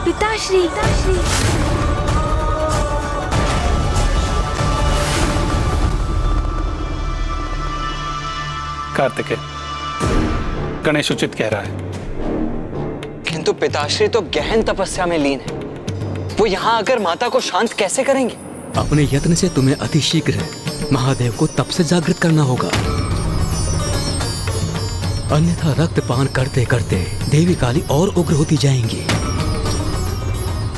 पिताश्री। कार्तिकेय, गणेश उचित कह रहा है। किंतु पिताश्री तो गहन तपस्या में लीन है। वो यहाँ आकर माता को शांत कैसे करेंगे? अपने यत्न से तुम्हें अतिशीघ्र महादेव को तप से जागृत करना होगा, अन्यथा रक्तपान करते करते देवी काली और उग्र होती जाएंगी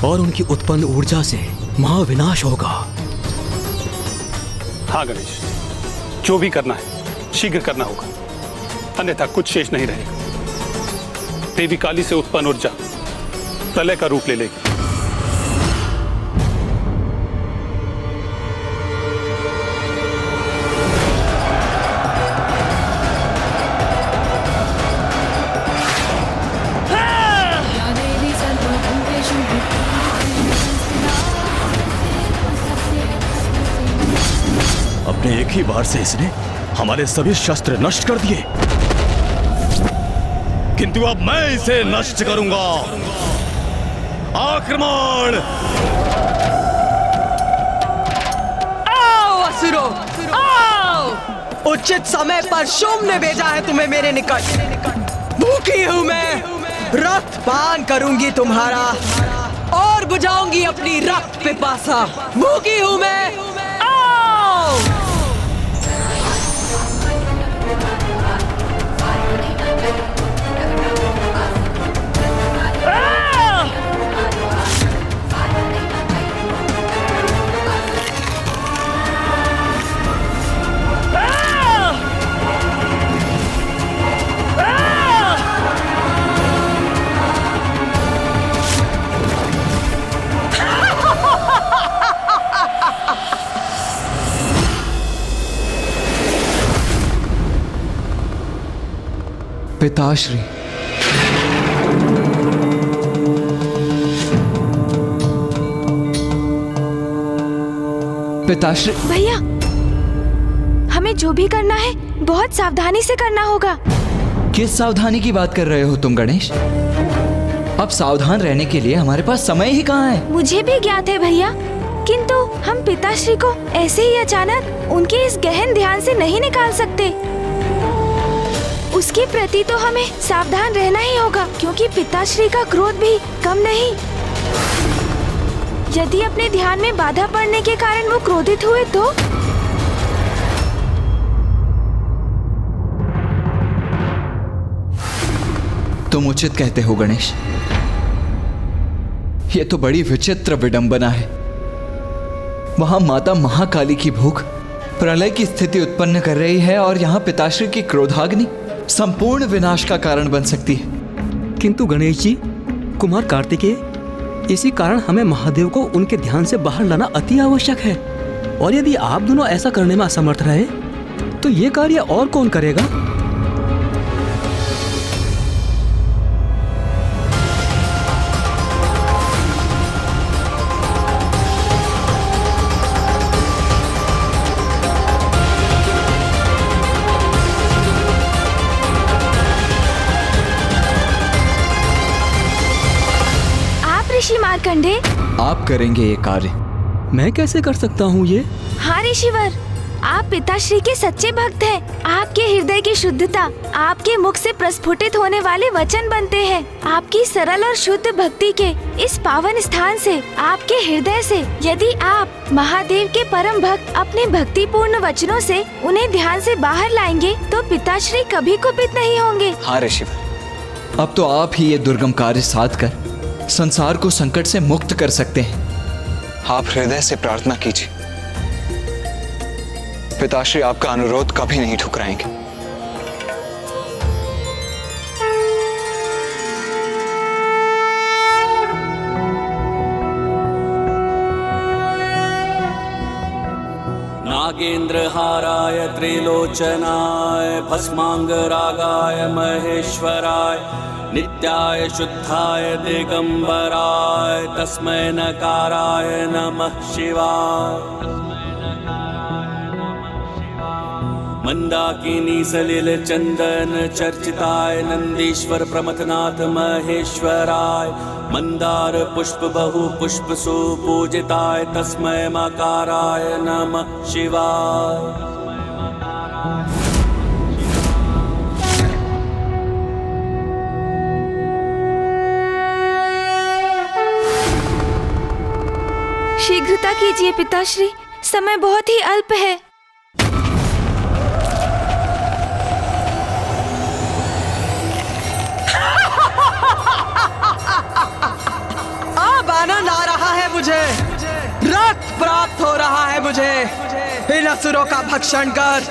और उनकी उत्पन्न ऊर्जा से महाविनाश होगा। हाँ गणेश, जो भी करना है शीघ्र करना होगा, अन्यथा कुछ शेष नहीं रहेगा। देवी काली से उत्पन्न ऊर्जा प्रलय का रूप ले लेगी। अपने एक ही बार से इसने हमारे सभी शस्त्र नष्ट कर दिए, किंतु अब मैं इसे नष्ट करूंगा। आक्रमण! आओ असुरो, आओ! उचित समय पर शुंभ ने भेजा है तुम्हें मेरे निकट। भूखी हूं मैं, रक्त पान करूंगी तुम्हारा और बुझाऊंगी अपनी रक्त पिपासा। भूखी हूं मैं, आओ! पिताश्री। पिताश्री। भैया, हमें जो भी करना है बहुत सावधानी से करना होगा। किस सावधानी की बात कर रहे हो तुम गणेश? अब सावधान रहने के लिए हमारे पास समय ही कहाँ है? मुझे भी ज्ञात है भैया, किंतु हम पिताश्री को ऐसे ही अचानक उनके इस गहन ध्यान से नहीं निकाल सकते। उसके प्रति तो हमें सावधान रहना ही होगा, क्योंकि पिताश्री का क्रोध भी कम नहीं। यदि अपने ध्यान में बाधा पड़ने के कारण वो क्रोधित हुए तो? तुम उचित कहते हो गणेश। ये तो बड़ी विचित्र विडंबना है। वहां माता महाकाली की भूख प्रलय की स्थिति उत्पन्न कर रही है और यहाँ पिताश्री की क्रोधाग्नि संपूर्ण विनाश का कारण बन सकती है। किंतु गणेश जी, कुमार कार्तिकेय, इसी कारण हमें महादेव को उनके ध्यान से बाहर लाना अति आवश्यक है। और यदि आप दोनों ऐसा करने में असमर्थ रहे तो ये कार्य और कौन करेगा? ऋषि मार्कंडे, आप करेंगे ये कार्य? मैं कैसे कर सकता हूँ ये? हाँ ऋषिवर, आप पिताश्री के सच्चे भक्त हैं। आपके हृदय की शुद्धता आपके मुख से प्रस्फुटित होने वाले वचन बनते हैं। आपकी सरल और शुद्ध भक्ति के इस पावन स्थान से, आपके हृदय से, यदि आप महादेव के परम भक्त अपने भक्तिपूर्ण वचनों से उन्हें ध्यान से बाहर लाएंगे तो पिताश्री कभी कुपित नहीं होंगे। हाँ ऋषिवर, अब तो आप ही ये दुर्गम कार्य साध कर संसार को संकट से मुक्त कर सकते हैं। आप हृदय से प्रार्थना कीजिए, पिताश्री आपका अनुरोध कभी नहीं ठुकराएंगे। नागेंद्रहाराय त्रिलोचनाय भस्मांगरागाय महेश्वराय नित्याय शुद्धाय दिगंबराय तस्मै नकाराय नमः शिवाय। मंदाकिनी सलिल चंदन चर्चिताय नंदीश्वर प्रमथनाथ महेश्वराय मंदार पुष्प बहु पुष्प सुपूजिताय तस्मै मकाराय नमः शिवाय। शीघ्रता कीजिए पिताश्री, समय बहुत ही अल्प है। अब आनंद आ रहा है मुझे, रक्त प्राप्त हो रहा है मुझे। इन असुरों का भक्षण कर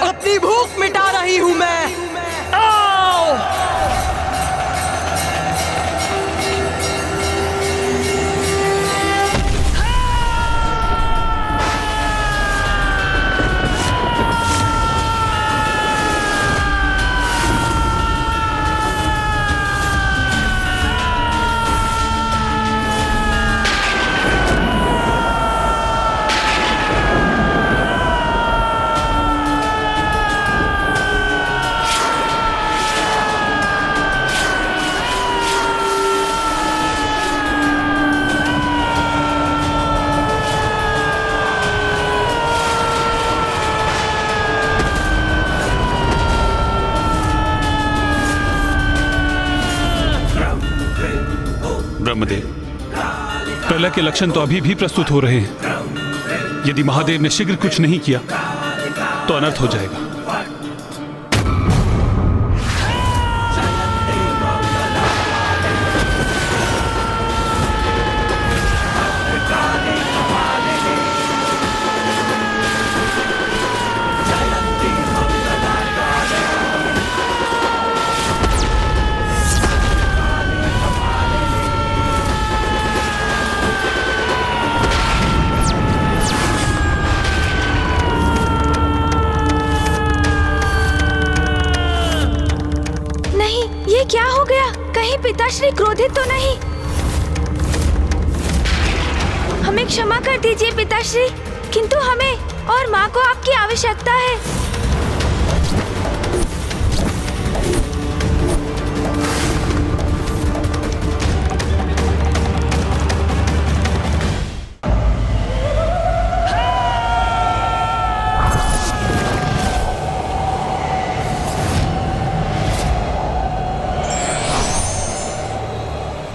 अपनी भूख मिटा रही हूँ मैं। आओ! ब्रह्मदेव, प्रलय के लक्षण तो अभी भी प्रस्तुत हो रहे हैं। यदि महादेव ने शीघ्र कुछ नहीं किया तो अनर्थ हो जाएगा। कोई क्रोधित तो नहीं? हमें क्षमा कर दीजिए पिताश्री, किंतु हमें और माँ को आपकी आवश्यकता है।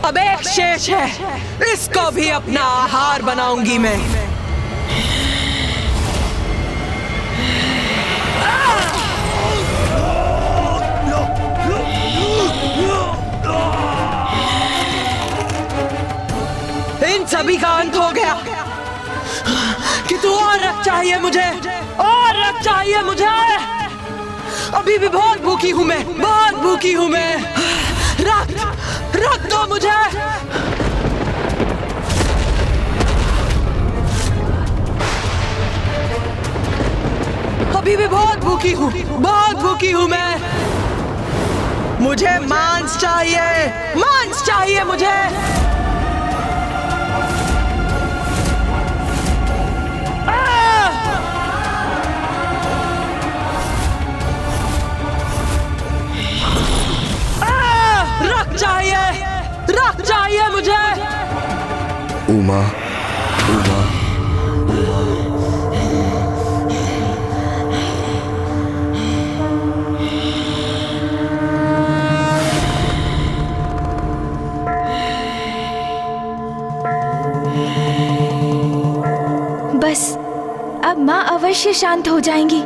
अब एक शेष है, इसको भी अपना आहार बनाऊंगी मैं। इन सभी का अंत हो गया। कि तू और रक्त चाहिए मुझे, और रक्त चाहिए मुझे। अभी भी बहुत भूखी हूं मैं, बहुत भूखी हूं मैं। रक्त रख दो मुझे। अभी भी बहुत भूखी हूँ, बहुत भूखी हूँ मैं। मुझे मांस चाहिए, मांस चाहिए मुझे। रक्त चाहिए, रक्त चाहिए मुझे। उमा, उमा, बस अब माँ अवश्य शांत हो जाएंगी।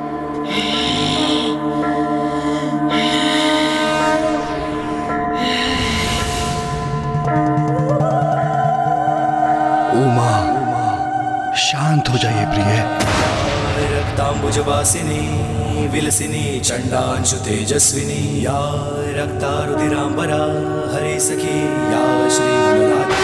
उमा, शांत हो जाइए प्रिय। रक्तांबुजवासिनी विलसिनी चंडांशु तेजस्विनी या रक्तारुधिरांबरा हरे सखी या श्री मनोराधा।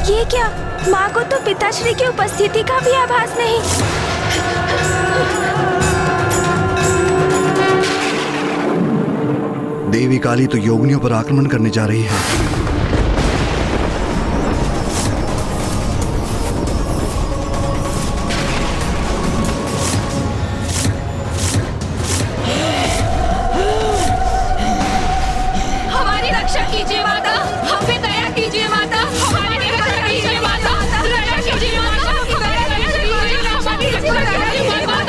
ये क्या? माँ को तो पिताश्री की उपस्थिति का भी आभास नहीं। देवी काली तो योगिनियों पर आक्रमण करने जा रही है। हमारी रक्षा कीजिए माता, हम पे दया कीजिए माता। हमारी रक्षा कीजिए माता, दया कीजिए माता।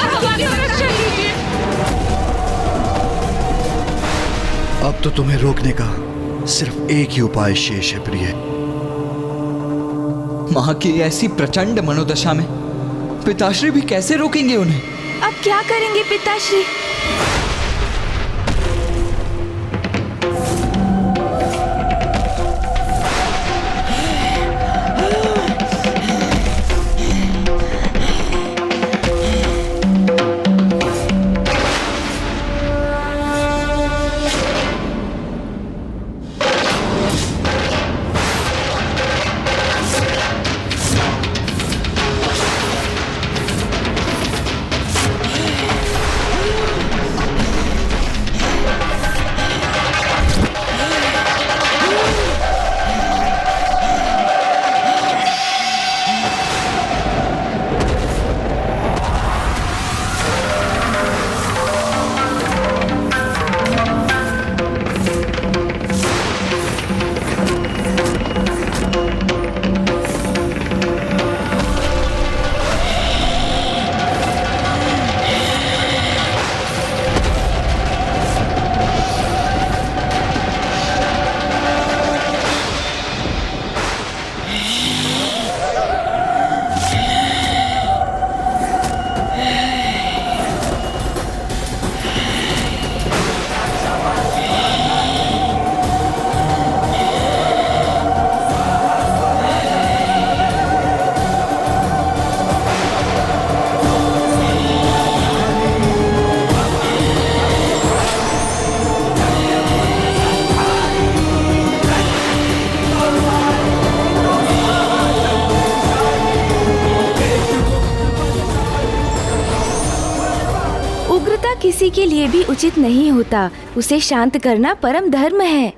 हमारी रक्षा कीजिए। अब तो तुम्हें रोकने का सिर्फ एक ही उपाय शेष है प्रिय। माँ की ऐसी प्रचंड मनोदशा में पिताश्री भी कैसे रोकेंगे उन्हें? अब क्या करेंगे पिताश्री? के लिए भी उचित नहीं होता। उसे शांत करना परम धर्म है।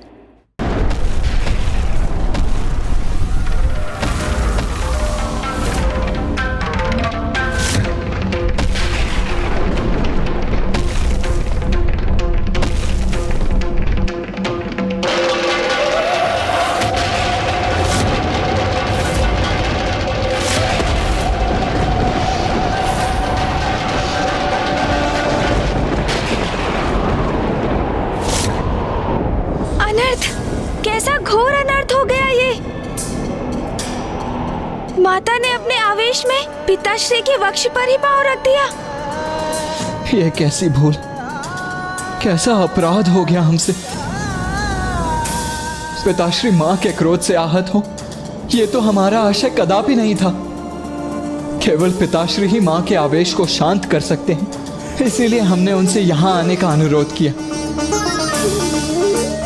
कैसा घोर अनर्थ हो गया ये। माता ने अपने आवेश में पिताश्री के वक्ष पर ही पांव रख दिया। ये कैसी भूल, कैसा अपराध हो गया हमसे। पिताश्री माँ के क्रोध से आहत हो, ये तो हमारा आशय कदापि नहीं था। केवल पिताश्री ही माँ के आवेश को शांत कर सकते हैं, इसीलिए हमने उनसे यहाँ आने का अनुरोध किया।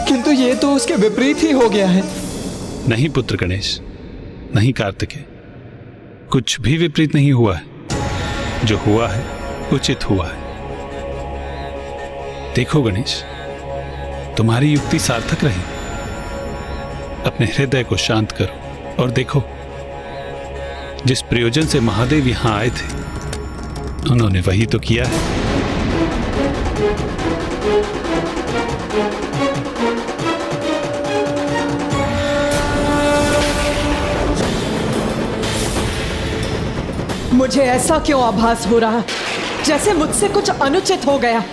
किंतु ये तो उसके विपरीत ही हो गया है। नहीं पुत्र गणेश, नहीं कार्तिकेय, कुछ भी विपरीत नहीं हुआ है। जो हुआ है उचित हुआ है। देखो गणेश, तुम्हारी युक्ति सार्थक रही। अपने हृदय को शांत करो और देखो, जिस प्रयोजन से महादेव यहां आए थे उन्होंने वही तो किया है। मुझे ऐसा क्यों आभास हो रहा, जैसे मुझसे कुछ अनुचित हो गया।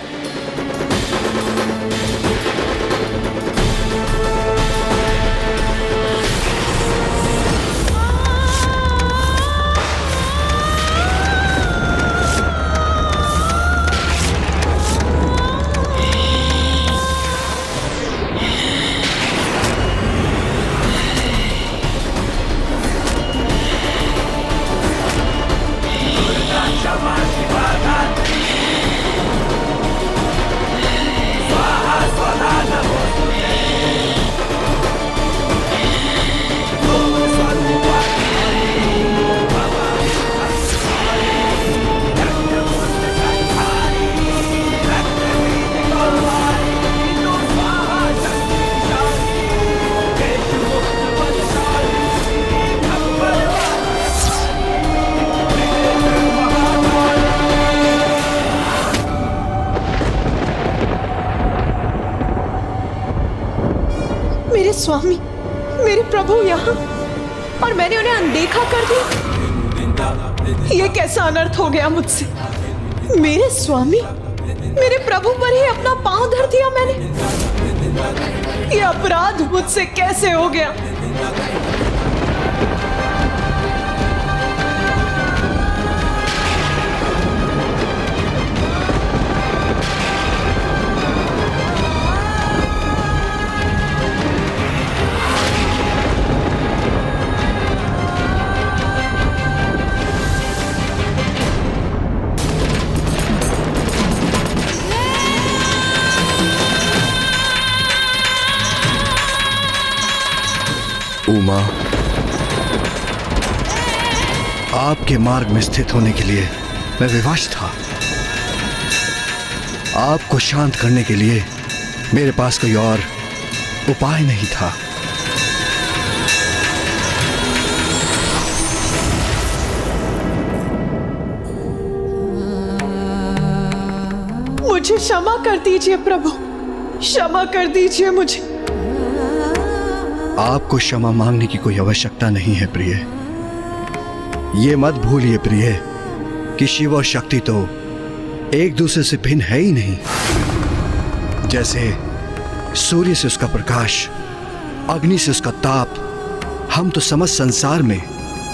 स्वामी, मेरे प्रभु यहाँ, और मैंने उन्हें अनदेखा कर दिया। ये कैसा अनर्थ हो गया मुझसे। मेरे स्वामी, मेरे प्रभु पर ही अपना पांव धर दिया मैंने। ये अपराध मुझसे कैसे हो गया। उमा, आपके मार्ग में स्थित होने के लिए मैं विवश था। आपको शांत करने के लिए मेरे पास कोई और उपाय नहीं था। मुझे क्षमा कर दीजिए प्रभु, क्षमा कर दीजिए मुझे। आपको क्षमा मांगने की कोई आवश्यकता नहीं है प्रिय। ये मत भूलिए प्रिय कि शिव और शक्ति तो एक दूसरे से भिन्न है ही नहीं। जैसे सूर्य से उसका प्रकाश, अग्नि से उसका ताप, हम तो समस्त संसार में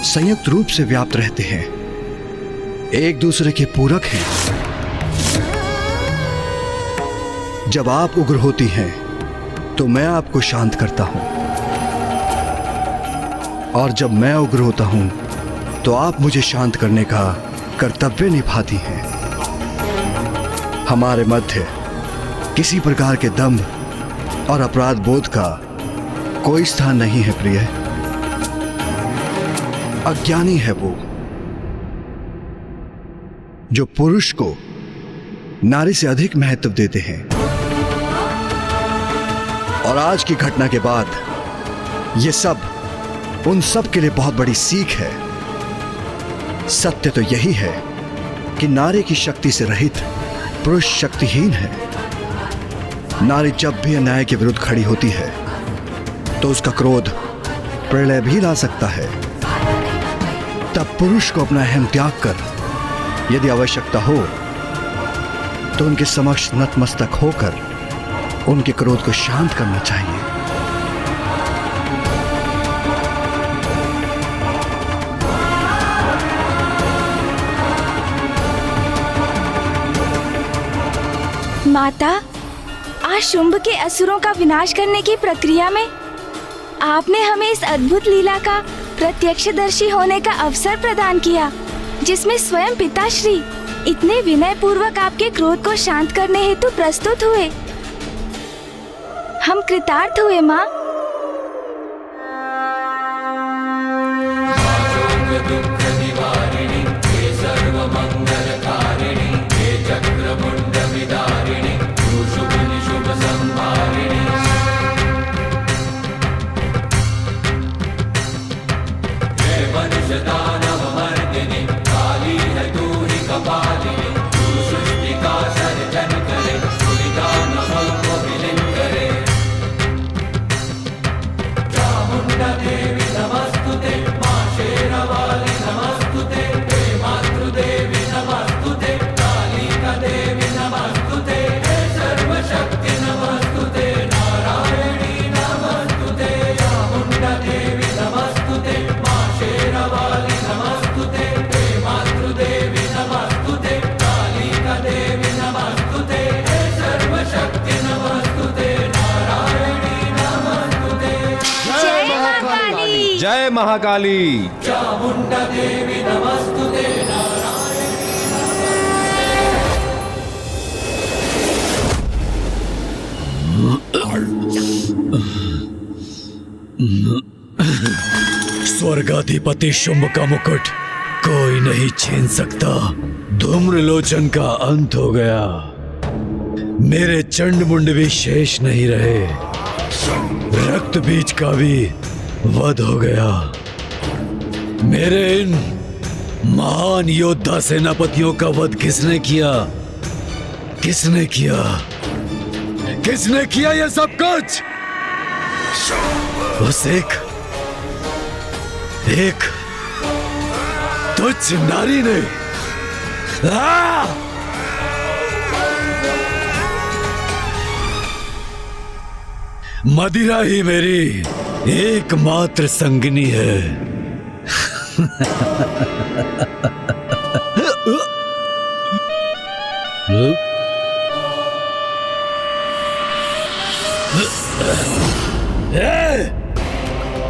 संयुक्त रूप से व्याप्त रहते हैं, एक दूसरे के पूरक हैं। जब आप उग्र होती हैं तो मैं आपको शांत करता हूं, और जब मैं उग्र होता हूं तो आप मुझे शांत करने का कर्तव्य निभाती हैं। हमारे मध्य किसी प्रकार के दंभ और अपराध बोध का कोई स्थान नहीं है प्रिय। अज्ञानी है वो जो पुरुष को नारी से अधिक महत्व देते हैं। और आज की घटना के बाद ये सब उन सब के लिए बहुत बड़ी सीख है। सत्य तो यही है कि नारी की शक्ति से रहित पुरुष शक्तिहीन है। नारी जब भी अन्याय के विरुद्ध खड़ी होती है तो उसका क्रोध प्रलय भी ला सकता है। तब पुरुष को अपना अहम त्याग कर यदि आवश्यकता हो तो उनके समक्ष नतमस्तक होकर उनके क्रोध को शांत करना चाहिए। माता, आज शुंभ के असुरों का विनाश करने की प्रक्रिया में आपने हमें इस अद्भुत लीला का प्रत्यक्षदर्शी होने का अवसर प्रदान किया, जिसमें स्वयं पिताश्री इतने विनय पूर्वक आपके क्रोध को शांत करने हेतु प्रस्तुत हुए। हम कृतार्थ हुए माँ। जय महाकाली। चामुंडा देवी नमस्तुते। स्वर्गाधिपति शुंभ का मुकुट कोई नहीं छीन सकता। धूम्रलोचन का अंत हो गया। मेरे चंड मुंड भी शेष नहीं रहे। रक्त बीज का भी वध हो गया। मेरे इन महान योद्धा सेनापतियों का वध किसने किया? किसने किया? किसने किया ये सब कुछ? उस एक तुच्छ नारी ने। मदिरा ही मेरी एकमात्र संगिनी है।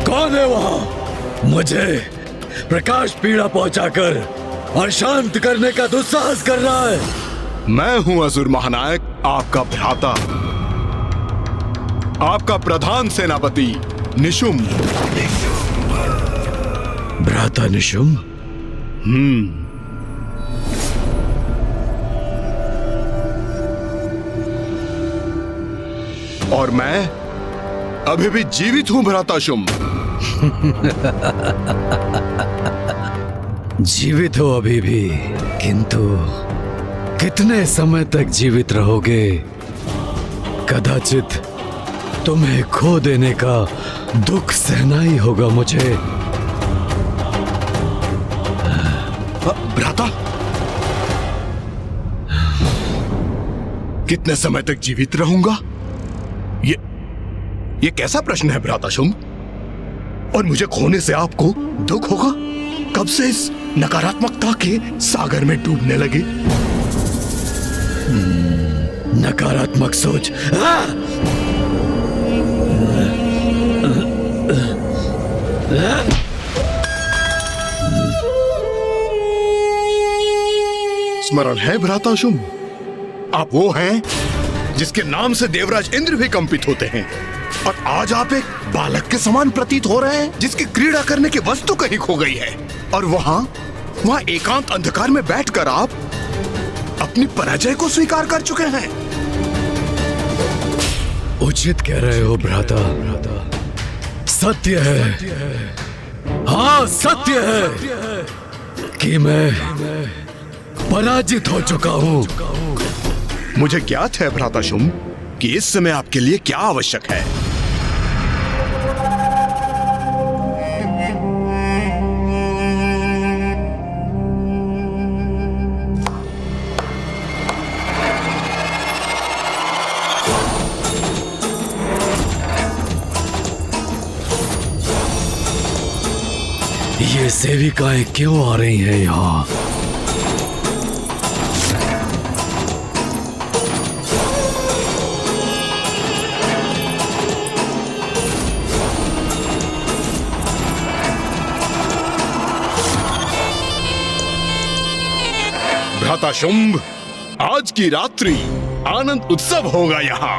कौन है वहां? मुझे प्रकाश पीड़ा पहुंचाकर अशांत करने का दुस्साहस कर रहा है। मैं हूं असुर महानायक, आपका भ्राता, आपका प्रधान सेनापति निशुंभ। भ्राता निशुंभ? और मैं अभी भी जीवित हूं भ्राता शुंभ। जीवित हो अभी भी, किंतु कितने समय तक जीवित रहोगे? कदाचित तुम्हें खो देने का दुख सहना ही होगा मुझे। भ्राता, कितने समय तक जीवित रहूंगा? ये कैसा प्रश्न है भ्राता शुंभ? और मुझे खोने से आपको दुख होगा? कब से इस नकारात्मकता के सागर में डूबने लगे? नकारात्मक सोच। स्मरण है भ्राता शुंभ? आप वो हैं जिसके नाम से देवराज इंद्र भी कंपित होते हैं, और आज आप एक बालक के समान प्रतीत हो रहे हैं जिसकी क्रीड़ा करने की वस्तु कहीं खो गई है। और वहां एकांत अंधकार में बैठकर आप अपनी पराजय को स्वीकार कर चुके हैं। उचित कह रहे हो भ्राता, सत्य है, हाँ सत्य है कि मैं पराजित हो चुका हूं। मुझे ज्ञात है भ्राता शुंभ कि इस समय आपके लिए क्या आवश्यक है। ये सेविकाएं क्यों आ रही हैं यहाँ? भ्राता शुंभ, आज की रात्रि आनंद उत्सव होगा यहाँ।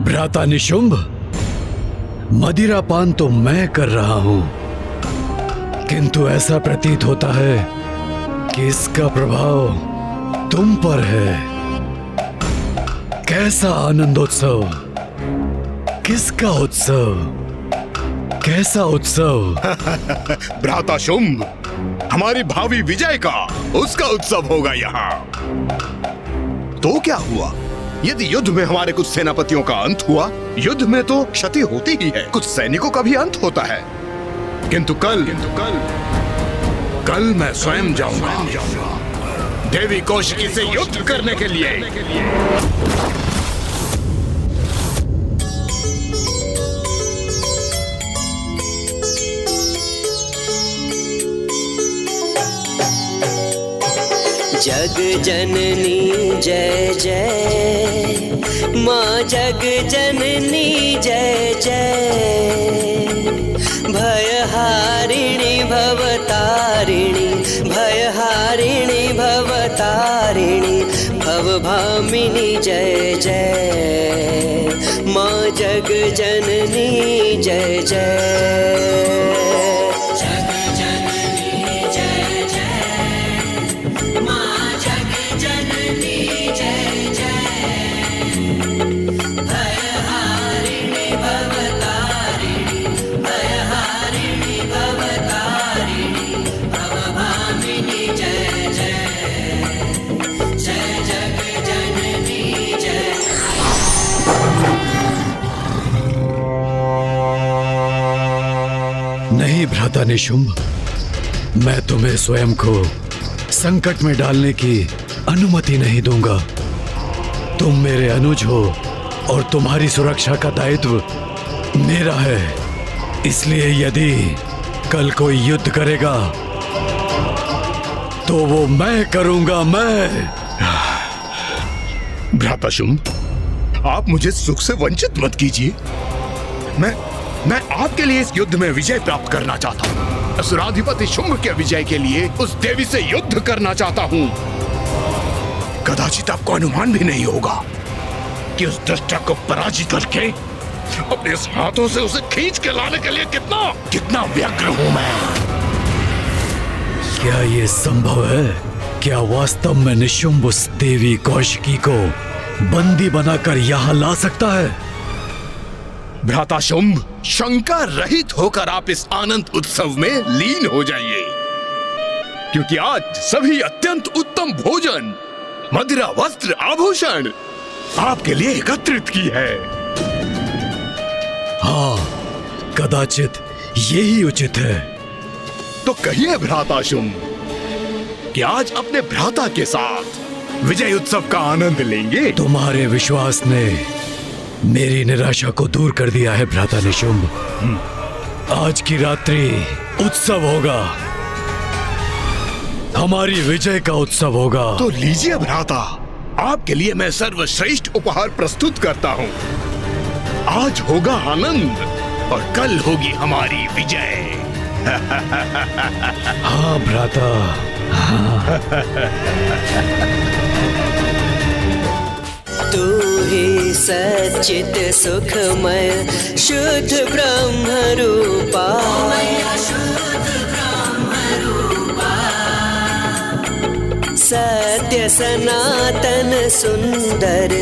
भ्राता निशुंभ, मदिरापान तो मैं कर रहा हूं, किंतु ऐसा प्रतीत होता है कि इसका प्रभाव तुम पर है। कैसा आनंदोत्सव, किसका उत्सव, कैसा उत्सव? भ्राता शुंभ, हमारी भावी विजय का, उसका उत्सव होगा यहाँ। तो क्या हुआ यदि युद्ध में हमारे कुछ सेनापतियों का अंत हुआ? युद्ध में तो क्षति होती ही है, कुछ सैनिकों का भी अंत होता है, किंतु कल मैं स्वयं जाऊंगा देवी कौशिकी से युद्ध करने के लिए। जग जननी जय जय, माँ जग जननी जय जय। भयहारिणी भवतारिणी, भयहारिणी भवतारिणी, भवभामिनी जय जय। माँ जग जननी जय जय। नहीं भ्राता निशुंभ, मैं तुम्हें स्वयं को संकट में डालने की अनुमति नहीं दूंगा। तुम मेरे अनुज हो और तुम्हारी सुरक्षा का दायित्व मेरा है। इसलिए यदि कल कोई युद्ध करेगा तो वो मैं करूंगा, मैं। भ्राता शुंभ, आप मुझे सुख से वंचित मत कीजिए। मैं आपके लिए इस युद्ध में विजय प्राप्त करना चाहता हूँ। असुराधिपति शुंभ के विजय के लिए उस देवी से युद्ध करना चाहता हूँ। कदाचित आपको अनुमान भी नहीं होगा कि उस दुष्टा को पराजित करके अपने हाथों से उसे खींच के लाने के लिए कितना व्यग्र हूँ मैं। क्या ये संभव है? क्या वास्तव में निशुंभ उस देवी कौशिकी को बंदी बनाकर यहाँ ला सकता है? भ्राता शुंभ, शंका रहित होकर आप इस आनंद उत्सव में लीन हो जाइए, क्योंकि आज सभी अत्यंत उत्तम भोजन, मदिरा, वस्त्र, आभूषण आपके लिए एकत्रित की है। हाँ, कदाचित यही उचित है। तो कहिए भ्राता शुंभ कि आज अपने भ्राता के साथ विजय उत्सव का आनंद लेंगे। तुम्हारे विश्वास ने मेरी निराशा को दूर कर दिया है भ्राता निशुंभ। आज की रात्रि उत्सव होगा, हमारी विजय का उत्सव होगा। तो लीजिए भ्राता, आपके लिए मैं सर्वश्रेष्ठ उपहार प्रस्तुत करता हूँ। आज होगा आनंद और कल होगी हमारी विजय। हाँ भ्राता, हाँ। तू ही सच्चित सुखमय शुद्ध ब्रह्म रूपा, सत्य सनातन सुंदर,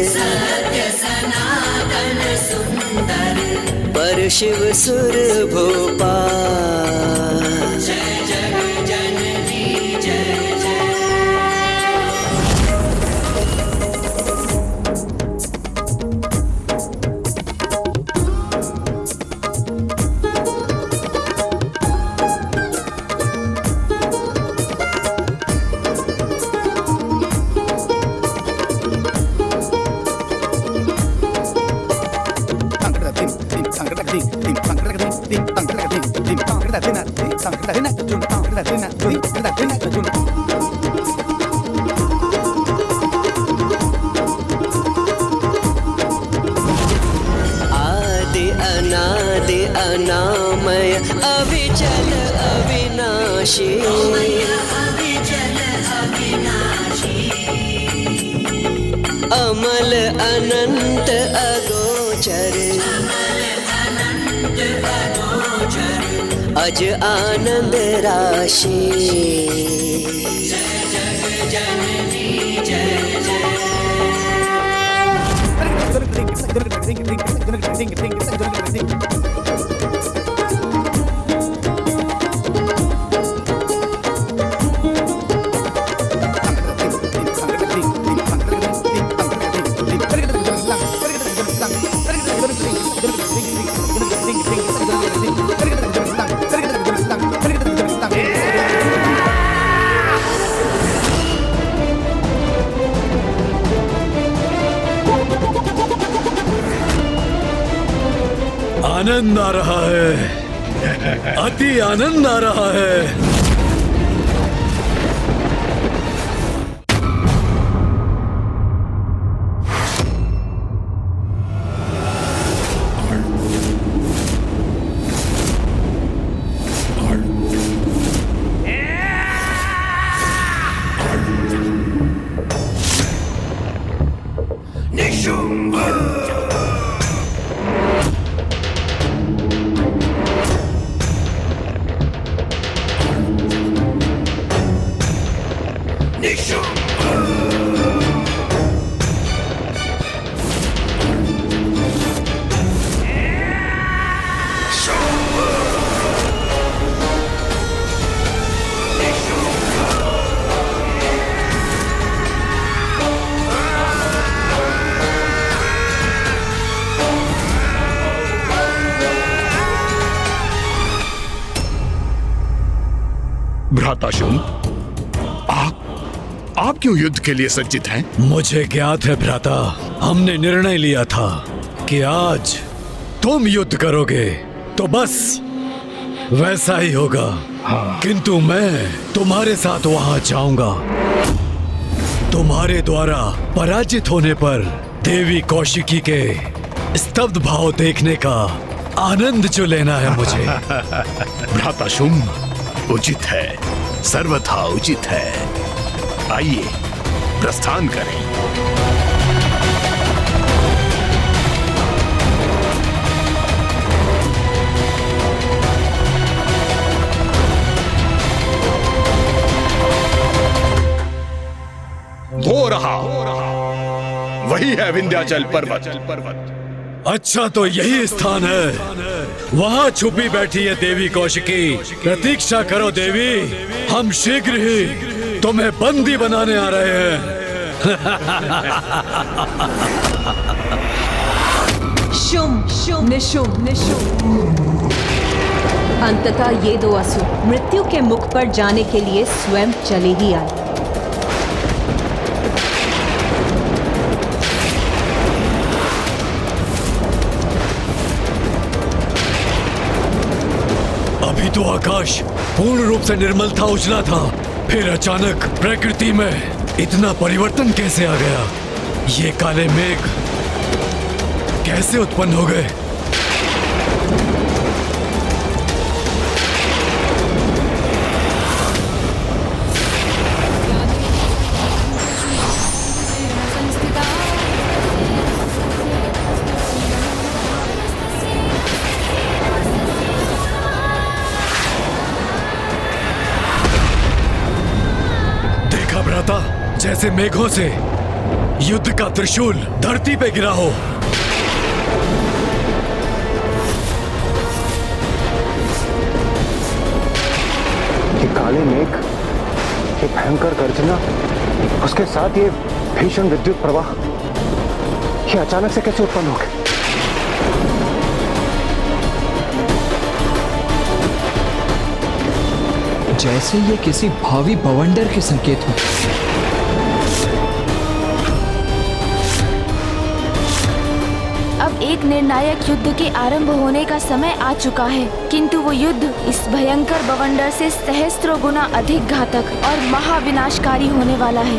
पर शिव सुर भोपाल। जय जग जननी जय जय। आदि अनादि अनामय अविचल अविनाशी, अमल अनंत अगोचर, अज आनंद राशि। जय जग जननी जय जय। आनंद आ रहा है, अति आनंद आ रहा है। भ्राता शुंभ, आप क्यों युद्ध के लिए सज्जित हैं? मुझे ज्ञात है भ्राता, हमने निर्णय लिया था कि आज तुम युद्ध करोगे तो बस वैसा ही होगा। हाँ। किंतु मैं तुम्हारे साथ वहां जाऊंगा। तुम्हारे द्वारा पराजित होने पर देवी कौशिकी के स्तब्ध भाव देखने का आनंद जो लेना है मुझे। भ्राता शुंभ, उचित है, सर्वथा उचित है। आइए प्रस्थान करें। वो रहा, वही है विंध्याचल पर्वत। अच्छा, तो यही स्थान है। वहाँ छुपी बैठी है देवी कौशिकी। प्रतीक्षा करो देवी, हम शीघ्र ही तुम्हें बंदी बनाने आ रहे हैं। शुंभ निशुंभ। अंततः ये दो असुर मृत्यु के मुख पर जाने के लिए स्वयं चले ही आए। अभी तो आकाश पूर्ण रूप से निर्मल था, उजला था, फिर अचानक प्रकृति में इतना परिवर्तन कैसे आ गया? ये काले मेघ कैसे उत्पन्न हो गए? देखा भ्राता, जैसे मेघों से युद्ध का त्रिशूल धरती पे गिरा हो। ये काले मेघ, ये भयंकर गर्जना, उसके साथ ये भीषण विद्युत प्रवाह, ये अचानक से कैसे उत्पन्न हो गए? जैसे ये किसी भावी बवंडर के संकेत हो। अब एक निर्णायक युद्ध के आरंभ होने का समय आ चुका है, किंतु वो युद्ध इस भयंकर बवंडर से सहस्त्रों गुना अधिक घातक और महाविनाशकारी होने वाला है।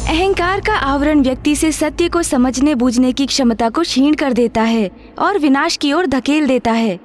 अहंकार का आवरण व्यक्ति से सत्य को समझने बूझने की क्षमता को क्षीण कर देता है और विनाश की ओर धकेल देता है।